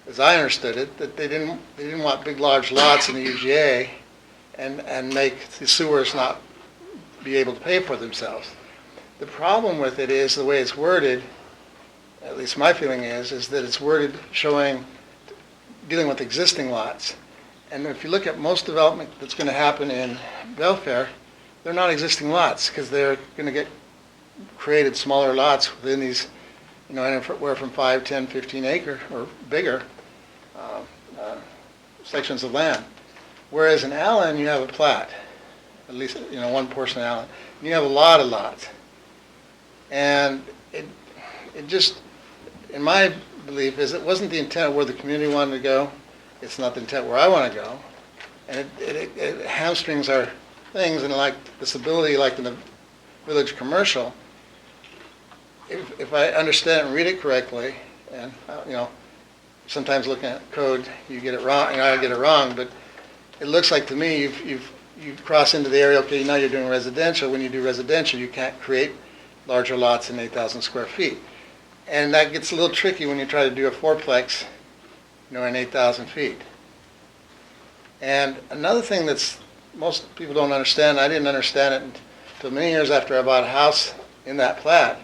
Speaker 14: as I understood it, that they didn't want big large lots in the UGA and make the sewers not be able to pay for themselves. The problem with it is the way it's worded, at least my feeling is that it's worded dealing with existing lots. And if you look at most development that's going to happen in Belfair, they're not existing lots because they're going to get created smaller lots within these, anywhere from 5, 10, 15 acre or bigger sections of land. Whereas in Allen, you have a plat, at least, one portion of Allen, and you have a lot of lots. And it just, in my belief, is it wasn't the intent of where the community wanted to go. It's not the intent where I want to go. And it hamstrings our things, and like disability, like in the village commercial, if I understand and read it correctly, and sometimes looking at code, you get it wrong, and I get it wrong, but it looks like to me you cross into the area. Okay, now you're doing residential. When you do residential, you can't create larger lots than 8,000 square feet. And that gets a little tricky when you try to do a fourplex, in 8,000 feet. And another thing that's most people don't understand, I didn't understand it until many years after I bought a house in that plat,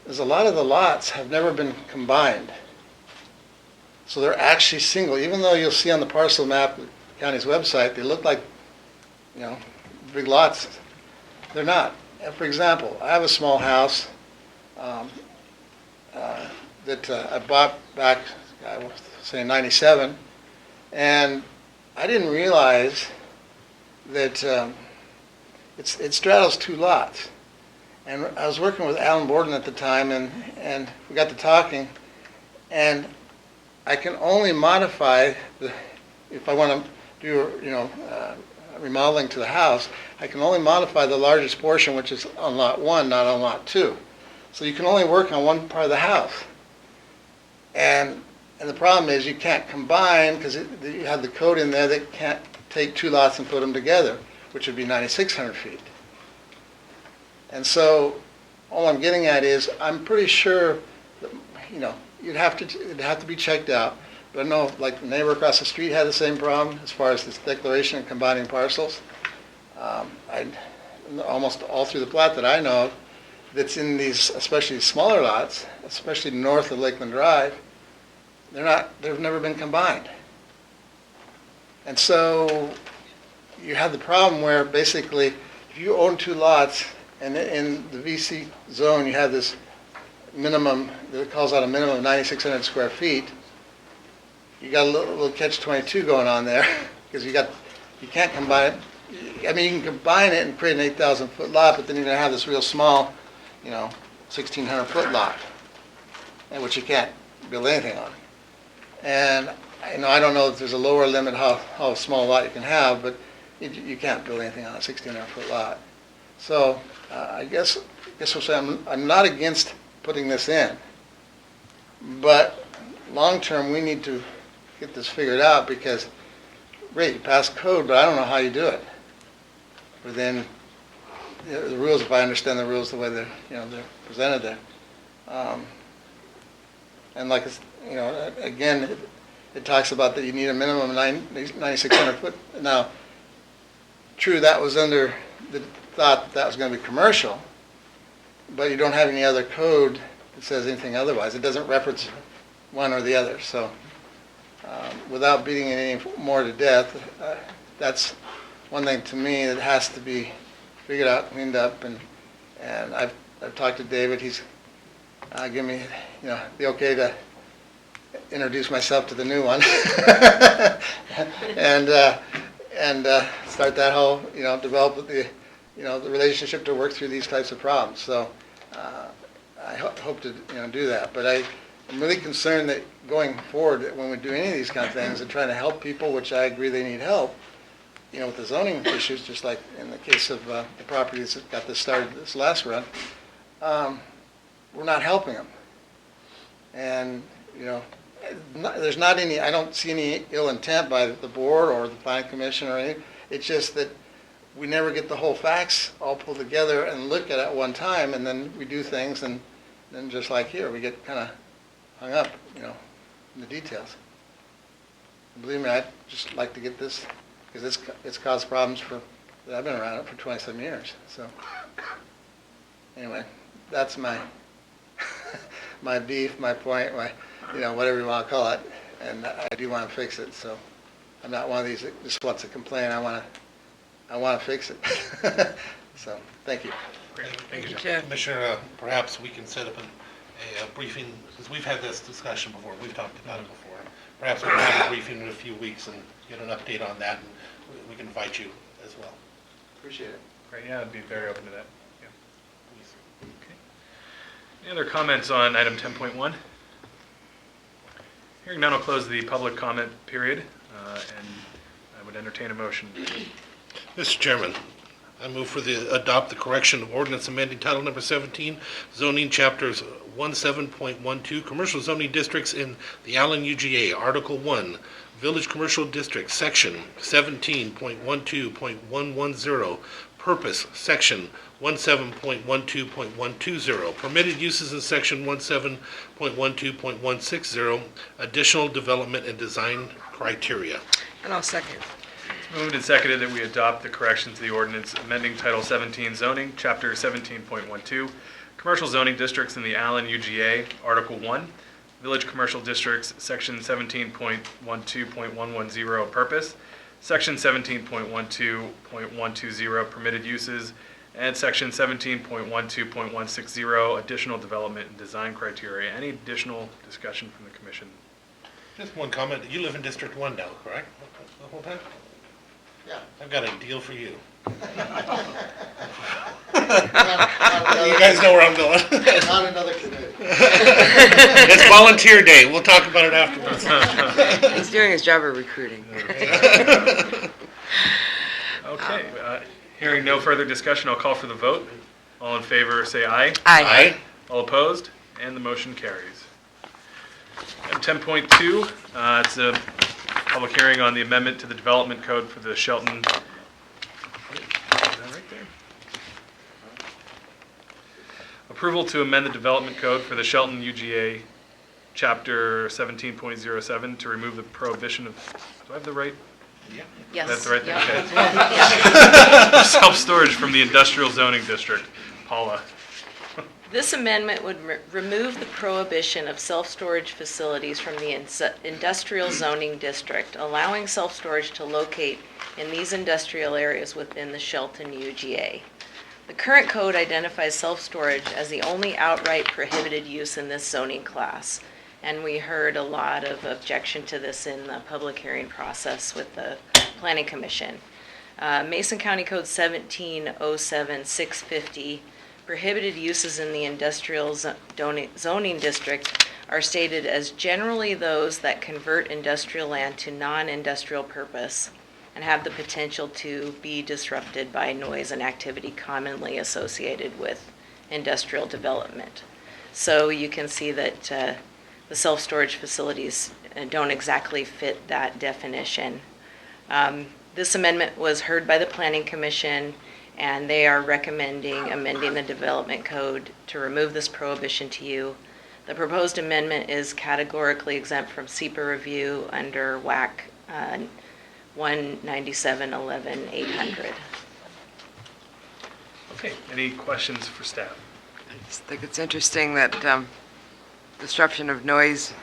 Speaker 14: is a lot of the lots have never been combined. So they're actually single, even though you'll see on the parcel map, the county's website, they look like, big lots. They're not. For example, I have a small house that I bought back, I was saying 97, and I didn't realize that it straddles 2 lots. And I was working with Alan Borden at the time, and we got to talking, and I can only modify, if I want to do, remodeling to the house, I can only modify the largest portion, which is on lot 1, not on lot 2. So you can only work on one part of the house. And the problem is you can't combine, because you have the code in there that can't take 2 lots and put them together, which would be 9,600 feet. And so all I'm getting at is I'm pretty sure that, it'd have to be checked out. But I know, like, the neighbor across the street had the same problem as far as this declaration of combining parcels. Almost all through the plat that I know of, that's in these, especially smaller lots, especially north of Lakeland Drive, they've never been combined. And so you have the problem where basically if you own 2 lots and in the VC zone you have this minimum, that calls out a minimum of 9,600 square feet, you got a little catch-22 going on there because you can't combine it. I mean, you can combine it and create an 8,000 foot lot, but then you're going to have this real small, 1,600 foot lot, which you can't build anything on. And I don't know if there's a lower limit how small a lot you can have, but you can't build anything on a 1,600 foot lot. So I guess we'll say I'm not against putting this in, but long term we need to get this figured out because, great, you pass code, but I don't know how you do it. Within the rules, if I understand the rules the way they're presented there. And like, again, it talks about that you need a minimum of 9,600 foot. Now, true, that was under the thought that was going to be commercial, but you don't have any other code that says anything otherwise. It doesn't reference one or the other. So without beating it any more to death, that's one thing to me that has to be figured out, cleaned up, and I've talked to David. He's given me the okay to introduce myself to the new one and start that whole develop the the relationship to work through these types of problems. So I hope to do that. But I'm really concerned that going forward, that when we do any of these kind of things and trying to help people, which I agree they need help, with the zoning issues, just like in the case of the properties that got this started this last run, we're not helping them. And there's not any. I don't see any ill intent by the board or the planning commission or anything. It's just that we never get the whole facts all pulled together and look at it at one time, and then we do things, and then just like here, we get kind of hung up, in the details. And believe me, I'd just like to get this, because it's caused problems that I've been around it for 27 years. So anyway, that's my my beef, my point, my whatever you want to call it, and I do want to fix it. So I'm not one of these that just wants to complain. I want to fix it. So thank you.
Speaker 5: Great. Thank you, Jeff. Commissioner, perhaps we can set up a briefing, because we've had this discussion before. We've talked about it before. Perhaps we can have a briefing in a few weeks and get an update on that, and we can invite you as well.
Speaker 14: Appreciate it.
Speaker 1: Great, yeah, I'd be very open to that. Yeah. Okay. Any other comments on item 10.1? Hearing none, I'll close the public comment period, and I would entertain a motion.
Speaker 5: Mr. Chairman, I move for adopt the correction of ordinance amending title number 17, zoning chapters 17.12, commercial zoning districts in the Allen UGA, Article 1, Village Commercial District, Section 17.12.110, purpose, section 17.12.120. Permitted uses in section 17.12.160, additional development and design criteria.
Speaker 4: And I'll second.
Speaker 1: It's moved and seconded that we adopt the corrections to the ordinance amending Title 17 zoning, Chapter 17.12, commercial zoning districts in the Allen UGA, Article 1, village commercial districts, Section 17.12.110, purpose, Section 17.12.120, permitted uses, and Section 17.12.160, additional development and design criteria. Any additional discussion from the commission?
Speaker 5: Just one comment. You live in District 1 now, correct? The whole time?
Speaker 14: Yeah.
Speaker 5: I've got a deal for you. You guys know where I'm going.
Speaker 14: Not another committee.
Speaker 5: It's volunteer day. We'll talk about it afterwards.
Speaker 4: He's doing his job of recruiting.
Speaker 1: Okay, hearing no further discussion, I'll call for the vote. All in favor, say aye.
Speaker 5: Aye.
Speaker 1: All opposed? And the motion carries. Item 10.2, it's a public hearing on the amendment to the development code for the Shelton. Is that right there? Approval to amend the development code for the Shelton UGA, Chapter 17.07, to remove the prohibition of, do I have the right?
Speaker 13: Yes.
Speaker 1: That's right there,
Speaker 13: Yep.
Speaker 1: okay. Self-storage from the industrial zoning district. Paula.
Speaker 13: This amendment would remove the prohibition of self-storage facilities from the industrial zoning district, allowing self-storage to locate in these industrial areas within the Shelton UGA. The current code identifies self-storage as the only outright prohibited use in this zoning class, and we heard a lot of objection to this in the public hearing process with the Planning Commission. Mason County Code 1707-650, prohibited uses in the industrial zoning district are stated as generally those that convert industrial land to non-industrial purpose and have the potential to be disrupted by noise and activity commonly associated with industrial development. So you can see that the self-storage facilities don't exactly fit that definition. This amendment was heard by the Planning Commission, and they are recommending amending the development code to remove this prohibition to you. The proposed amendment is categorically exempt from SEPA review under WAC 197.11.800.
Speaker 1: Okay, any questions for staff?
Speaker 4: I just think it's interesting that disruption of noise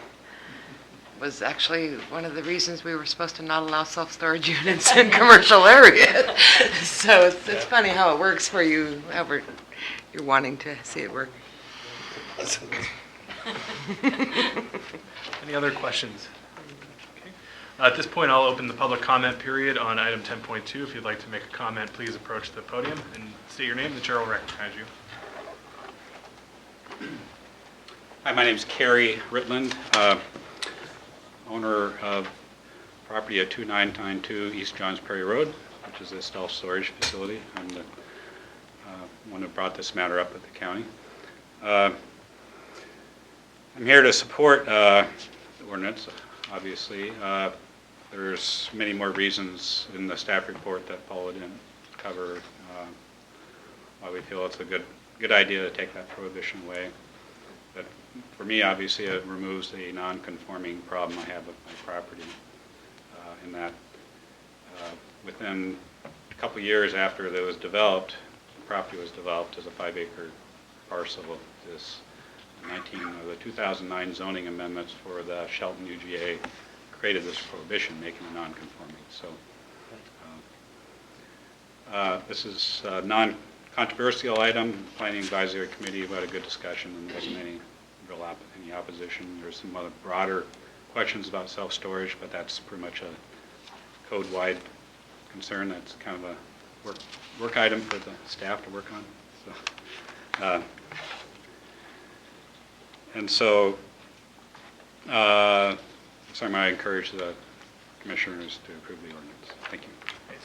Speaker 4: was actually one of the reasons we were supposed to not allow self-storage units in commercial areas. So it's funny how it works for you, however you're wanting to see it work.
Speaker 1: Any other questions? Okay. At this point, I'll open the public comment period on item 10.2. If you'd like to make a comment, please approach the podium and state your name. The chair will recognize you.
Speaker 15: Hi, my name's Kerry Ritland, owner of property at 2992 East Johns Prairie Road, which is a self-storage facility. I'm the one who brought this matter up with the county. I'm here to support the ordinance, obviously. There's many more reasons in the staff report that Paula didn't cover why we feel it's a good idea to take that prohibition away. But for me, obviously, it removes a non-conforming problem I have with my property in that within a couple of years after it was developed, the property was developed as a 5-acre parcel of this the 2009 zoning amendments for the Shelton UGA created this prohibition, making it non-conforming. So this is a non-controversial item. Planning Advisory Committee had a good discussion, and there wasn't any opposition. There's some other broader questions about self-storage, but that's pretty much a code-wide concern. That's kind of a work item for the staff to work on. So, and so, so I encourage the commissioners to approve the ordinance. Thank you.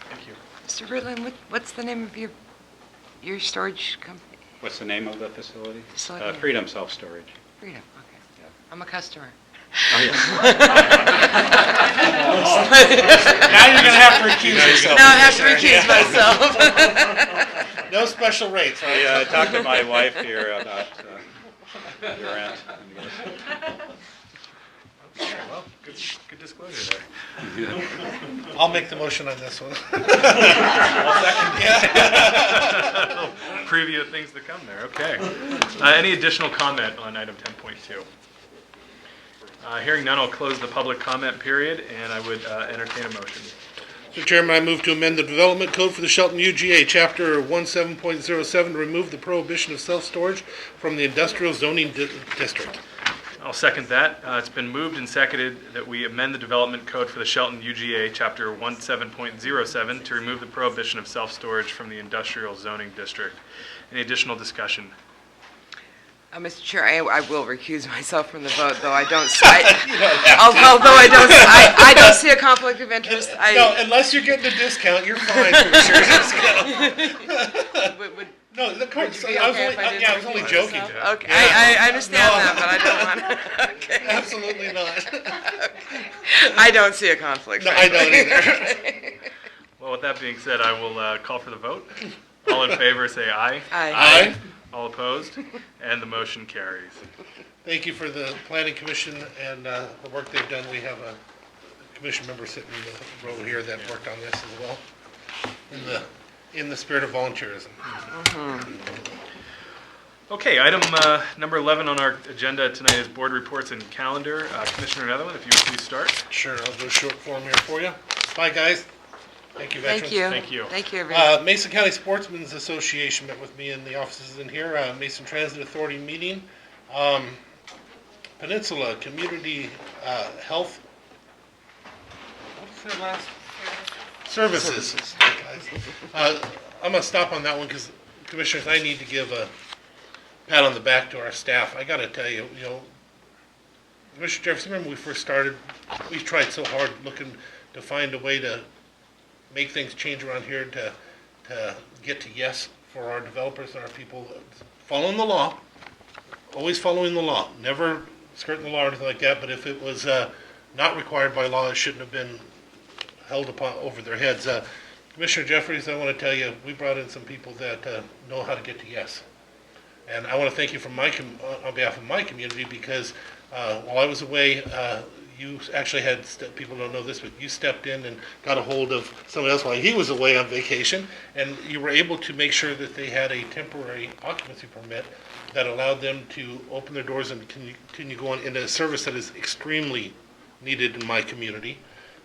Speaker 1: Thank you.
Speaker 4: Mr. Ritland, what's the name of your storage company?
Speaker 15: What's the name of the facility?
Speaker 4: Facility.
Speaker 15: Freedom Self-Storage.
Speaker 4: Freedom, okay. Yeah. I'm a customer.
Speaker 15: Oh, yes.
Speaker 11: Now you're going to have to recuse yourself.
Speaker 4: Now I have to recuse myself.
Speaker 5: No special rates, right?
Speaker 15: I talked to my wife here about your rent.
Speaker 1: Okay, well, good disclosure there.
Speaker 5: I'll make the motion on this one.
Speaker 1: Preview of things to come there, okay. Any additional comment on item 10.2? Hearing none, I'll close the public comment period, and I would entertain a motion.
Speaker 5: Mr. Chairman, I move to amend the development code for the Shelton UGA, Chapter 17.07, to remove the prohibition of self-storage from the industrial zoning district.
Speaker 1: I'll second that. It's been moved and seconded that we amend the development code for the Shelton UGA, Chapter 17.07, to remove the prohibition of self-storage from the industrial zoning district. Any additional discussion?
Speaker 4: Mr. Chair, I will recuse myself from the vote, though I don't, although I don't see a conflict of interest.
Speaker 5: No, unless you're getting a discount, you're fine for the share discount. No, the court,
Speaker 4: Would you be
Speaker 5: I was
Speaker 4: okay
Speaker 5: only,
Speaker 4: if I didn't
Speaker 5: yeah, I was only
Speaker 4: recuse
Speaker 5: joking.
Speaker 4: myself? Okay, I understand that, but I don't want to.
Speaker 5: Absolutely not.
Speaker 4: I don't see a conflict.
Speaker 5: No, I don't either.
Speaker 1: Well, with that being said, I will call for the vote. All in favor, say aye.
Speaker 5: Aye.
Speaker 1: All opposed? And the motion carries.
Speaker 5: Thank you for the planning commission and the work they've done. We have a commission member sitting in the row here that worked on this as well, in the spirit of volunteerism.
Speaker 1: Okay, item number 11 on our agenda tonight is board reports and calendar. Commissioner Netherland, if you would please start.
Speaker 5: Sure, I'll do a short form here for you. Bye, guys. Thank you, veterans.
Speaker 4: Thank you.
Speaker 1: Thank you.
Speaker 4: Thank you, everyone.
Speaker 5: Mason County Sportsmen's Association met with me in the offices in here. Mason Transit Authority meeting. Peninsula Community Health. What's their last? Services. I'm gonna stop on that one because, commissioners, I need to give a pat on the back to our staff. I gotta tell you, Commissioner Jefferson, remember when we first started, we tried so hard looking to find a way to make things change around here to get to yes for our developers and our people. Following the law, always following the law, never skirting the law or anything like that, but if it was not required by law, it shouldn't have been held upon over their heads. Commissioner Jeffries, I want to tell you, we brought in some people that know how to get to yes. And I want to thank you from on behalf of my community because while I was away, you actually had, people don't know this, but you stepped in and got a hold of somebody else while he was away on vacation, and you were able to make sure that they had a temporary occupancy permit that allowed them to open their doors and continue going into a service that is extremely needed in my community.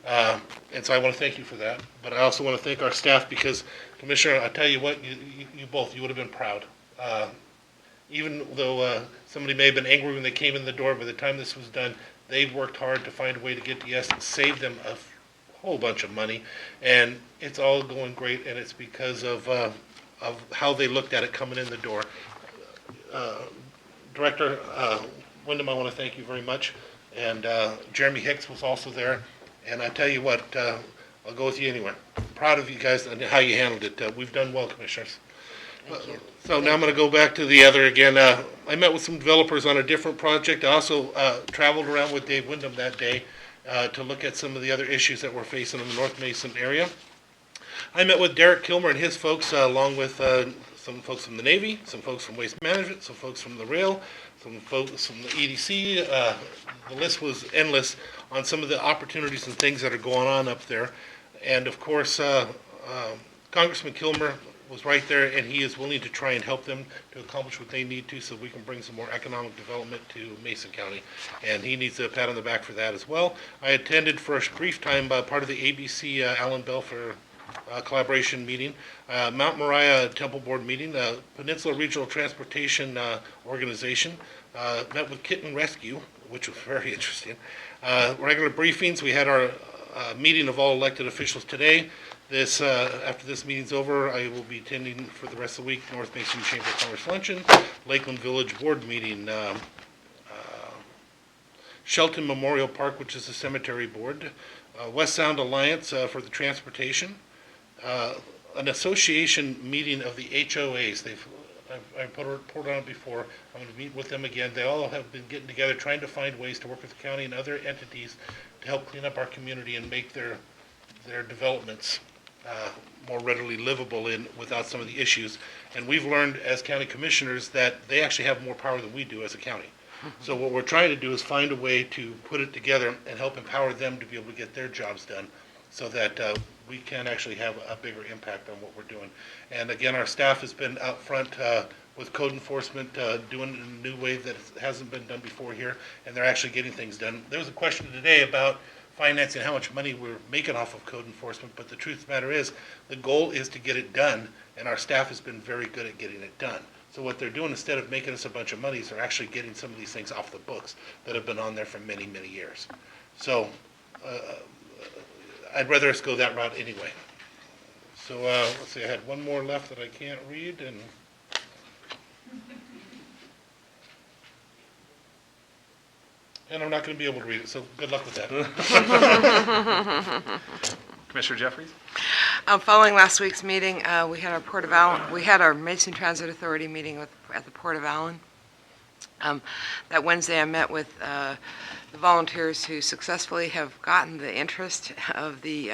Speaker 5: And so I want to thank you for that. But I also want to thank our staff because, Commissioner, I tell you what, you both, you would have been proud. Even though somebody may have been angry when they came in the door, by the time this was done, they worked hard to find a way to get to yes and save them a whole bunch of money. And it's all going great, and it's because of how they looked at it coming in the door. Director Wyndham, I want to thank you very much. And Jeremy Hicks was also there. And I tell you what, I'll go with you anywhere. Proud of you guys and how you handled it. We've done well, Commissioners.
Speaker 4: Thank you.
Speaker 5: So now I'm going to go back to the other again. I met with some developers on a different project. I also traveled around with Dave Wyndham that day to look at some of the other issues that we're facing in the North Mason area. I met with Derek Kilmer and his folks, along with some folks from the Navy, some folks from Waste Management, some folks from the rail, some folks from the EDC. The list was endless on some of the opportunities and things that are going on up there. And of course, Congressman Kilmer was right there, and he is willing to try and help them to accomplish what they need to so we can bring some more economic development to Mason County. And he needs a pat on the back for that as well. I attended for a brief time part of the ABC Allen Belfair collaboration meeting, Mount Moriah Temple Board meeting, Peninsula Regional Transportation Organization, met with Kitten Rescue, which was very interesting. Regular briefings, we had our meeting of all elected officials today. After this meeting's over, I will be attending for the rest of the week North Mason Chamber of Commerce Luncheon, Lakeland Village Board meeting, Shelton Memorial Park, which is the cemetery board, West Sound Alliance for the transportation, an association meeting of the HOAs. I've reported on it before. I'm going to meet with them again. They all have been getting together, trying to find ways to work with the county and other entities to help clean up our community and make their developments more readily livable in without some of the issues. And we've learned as county commissioners that they actually have more power than we do as a county. So what we're trying to do is find a way to put it together and help empower them to be able to get their jobs done so that we can actually have a bigger impact on what we're doing. And again, our staff has been out front with code enforcement, doing it in a new way that hasn't been done before here, and they're actually getting things done. There was a question today about financing, how much money we're making off of code enforcement, but the truth of the matter is, the goal is to get it done, and our staff has been very good at getting it done. So what they're doing, instead of making us a bunch of money, is they're actually getting some of these things off the books that have been on there for many, many years. So I'd rather us go that route anyway. So let's see, I had one more left that I can't read, and I'm not going to be able to read it, so good luck with that.
Speaker 1: Commissioner Jeffries?
Speaker 4: Following last week's meeting, we had our Port of Allen, we had our Mason Transit Authority meeting at the Port of Allen. That Wednesday, I met with the volunteers who successfully have gotten the interest of the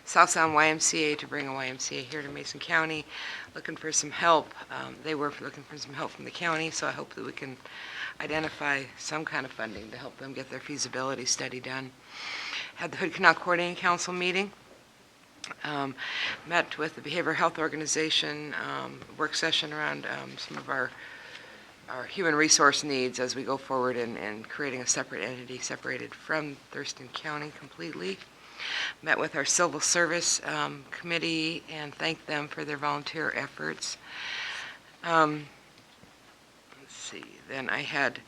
Speaker 4: South Sound YMCA to bring a YMCA here to Mason County, looking for some help. They were looking for some help from the county, so I hope that we can identify some kind of funding to help them get their feasibility study done. Had the Hood Canal Coordinating Council meeting. Met with the Behavioral Health Organization, work session around some of our human resource needs as we go forward in creating a separate entity separated from Thurston County completely. Met with our Civil Service Committee and thanked them for their volunteer efforts. Let's see, then I had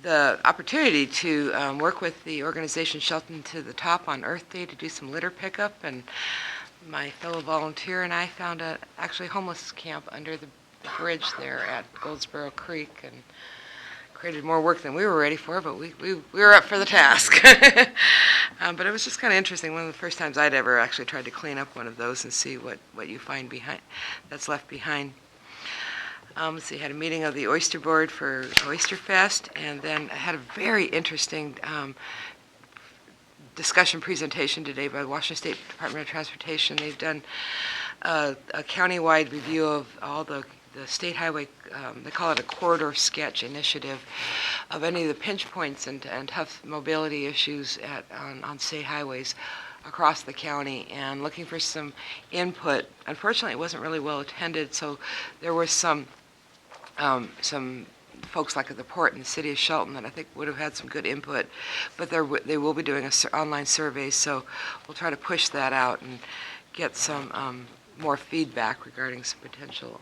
Speaker 4: the opportunity to work with the organization Shelton to the Top on Earth Day to do some litter pickup, and my fellow volunteer and I found a actually homeless camp under the bridge there at Goldsboro Creek and created more work than we were ready for, but we were up for the task. But it was just kind of interesting. One of the first times I'd ever actually tried to clean up one of those and see what you find behind that's left behind. Let's see, had a meeting of the Oyster Board for Oyster Fest, and then I had a very interesting discussion presentation today by the Washington State Department of Transportation. They've done a county-wide review of all the state highway, they call it a corridor sketch initiative, of any of the pinch points and tough mobility issues on state highways across the county, and looking for some input. Unfortunately, it wasn't really well attended, so there was some folks like at the port in the city of Shelton that I think would have had some good input, but they will be doing an online survey, so we'll try to push that out and get some more feedback regarding some potential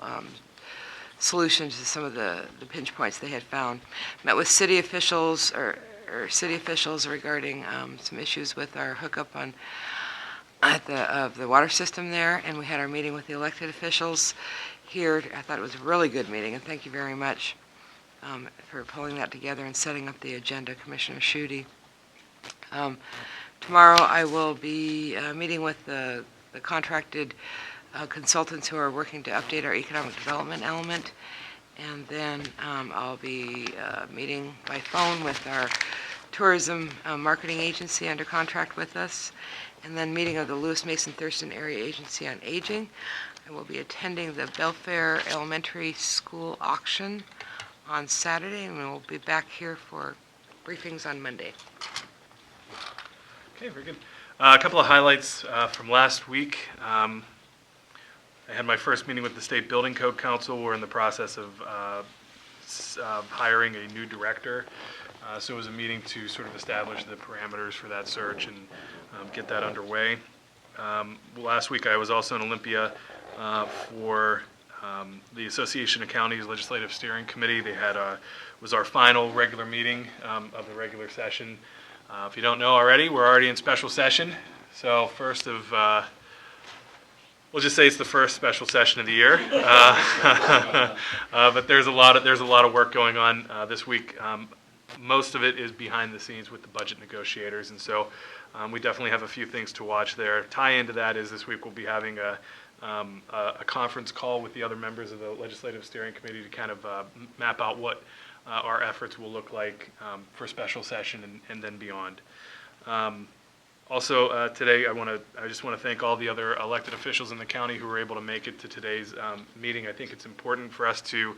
Speaker 4: solutions to some of the pinch points they had found. Met with city officials regarding some issues with our hookup on of the water system there, and we had our meeting with the elected officials here. I thought it was a really good meeting, and thank you very much for pulling that together and setting up the agenda, Commissioner Schutte. Tomorrow I will be meeting with the contracted consultants who are working to update our economic development element, and then I'll be meeting by phone with our tourism marketing agency under contract with us, and then meeting of the Lewis Mason Thurston Area Agency on Aging. I will be attending the Belfair Elementary School auction on Saturday, and we'll be back here for briefings on Monday.
Speaker 1: Okay, very good. A couple of highlights from last week. I had my first meeting with the State Building Code Council. We're in the process of hiring a new director. So it was a meeting to sort of establish the parameters for that search and get that underway. Last week I was also in Olympia for the Association of Counties Legislative Steering Committee. They had was our final regular meeting of the regular session. If you don't know already, we're already in special session. So first of, we'll just say it's the first special session of the year. But there's a lot of work going on this week. Most of it is behind the scenes with the budget negotiators, and so we definitely have a few things to watch there. Tie into that is this week we'll be having a conference call with the other members of the Legislative Steering Committee to kind of map out what our efforts will look like for special session and then beyond. Also, today, I just want to thank all the other elected officials in the county who were able to make it to today's meeting. I think it's important for us to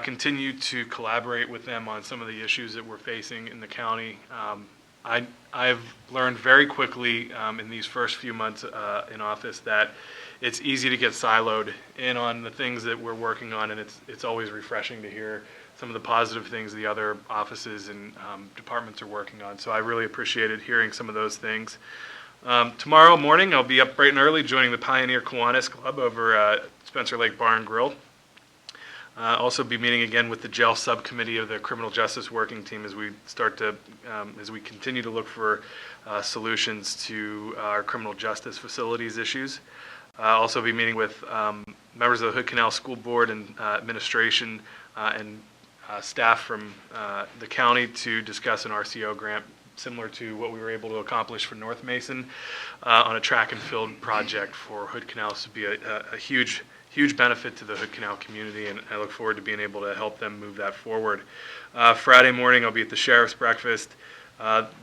Speaker 1: continue to collaborate with them on some of the issues that we're facing in the county. I've learned very quickly in these first few months in office that it's easy to get siloed in on the things that we're working on, and it's always refreshing to hear some of the positive things the other offices and departments are working on. So I really appreciated hearing some of those things. Tomorrow morning, I'll be up bright and early joining the Pioneer Kiwanis Club over at Spencer Lake Bar and Grill. Also be meeting again with the jail subcommittee of the Criminal Justice Working Team as we as we continue to look for solutions to our criminal justice facilities issues. Also be meeting with members of the Hood Canal School Board and administration and staff from the county to discuss an RCO grant similar to what we were able to accomplish for North Mason on a track and field project for Hood Canal. This would be a huge benefit to the Hood Canal community, and I look forward to being able to help them move that forward. Friday morning, I'll be at the Sheriff's Breakfast.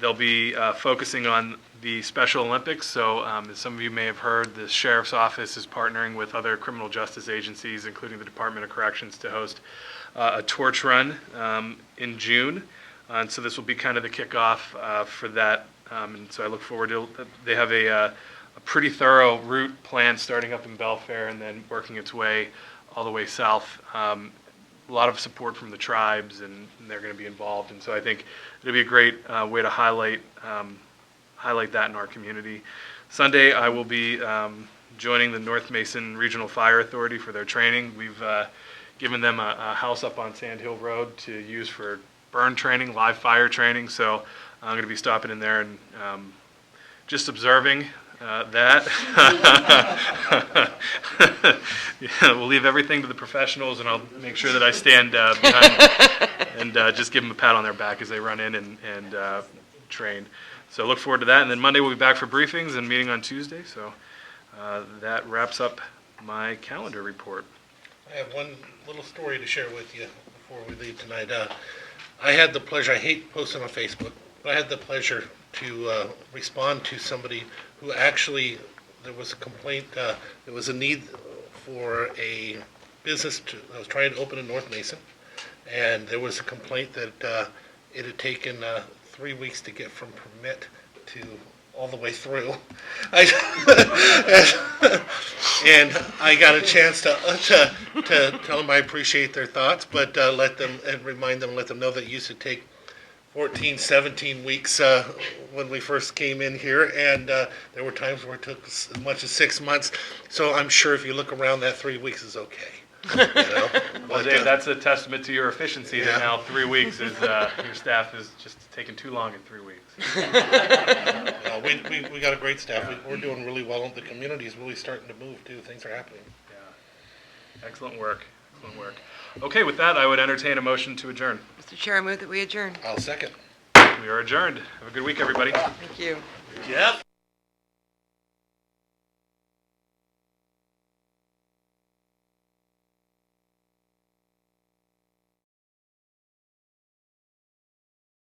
Speaker 1: They'll be focusing on the Special Olympics. So as some of you may have heard, the Sheriff's Office is partnering with other criminal justice agencies, including the Department of Corrections, to host a torch run in June. And so this will be kind of the kickoff for that. And so I look forward to it. They have a pretty thorough route plan starting up in Belfair and then working its way all the way south. A lot of support from the tribes, and they're going to be involved. And so I think it'll be a great way to highlight that in our community. Sunday, I will be joining the North Mason Regional Fire Authority for their training. We've given them a house up on Sand Hill Road to use for burn training, live fire training. So I'm going to be stopping in there and just observing that. Yeah, we'll leave everything to the professionals, and I'll make sure that I stand behind and just give them a pat on their back as they run in and train. So look forward to that. And then Monday we'll be back for briefings and meeting on Tuesday. So that wraps up my calendar report.
Speaker 5: I have one little story to share with you before we leave tonight. I had the pleasure, I hate posting on Facebook, but I had the pleasure to respond to somebody who actually, there was a complaint, there was a need for a business that was trying to open in North Mason, and there was a complaint that it had taken 3 weeks to get from permit to all the way through. And I got a chance to tell them I appreciate their thoughts, but let them and remind them, let them know that it used to take 14, 17 weeks when we first came in here, and there were times where it took as much as 6 months. So I'm sure if you look around, that 3 weeks is okay. You know?
Speaker 1: Well, Dave, that's a testament to your efficiency that now 3 weeks is your staff is just taking too long in 3 weeks.
Speaker 5: We got a great staff. We're doing really well. The community is really starting to move too. Things are happening.
Speaker 1: Yeah. Excellent work. Excellent work. Okay, with that, I would entertain a motion to adjourn.
Speaker 4: Mr. Chair, I move that we adjourn.
Speaker 5: I'll second.
Speaker 1: We are adjourned. Have a good week, everybody.
Speaker 4: Thank you.
Speaker 1: Jeff?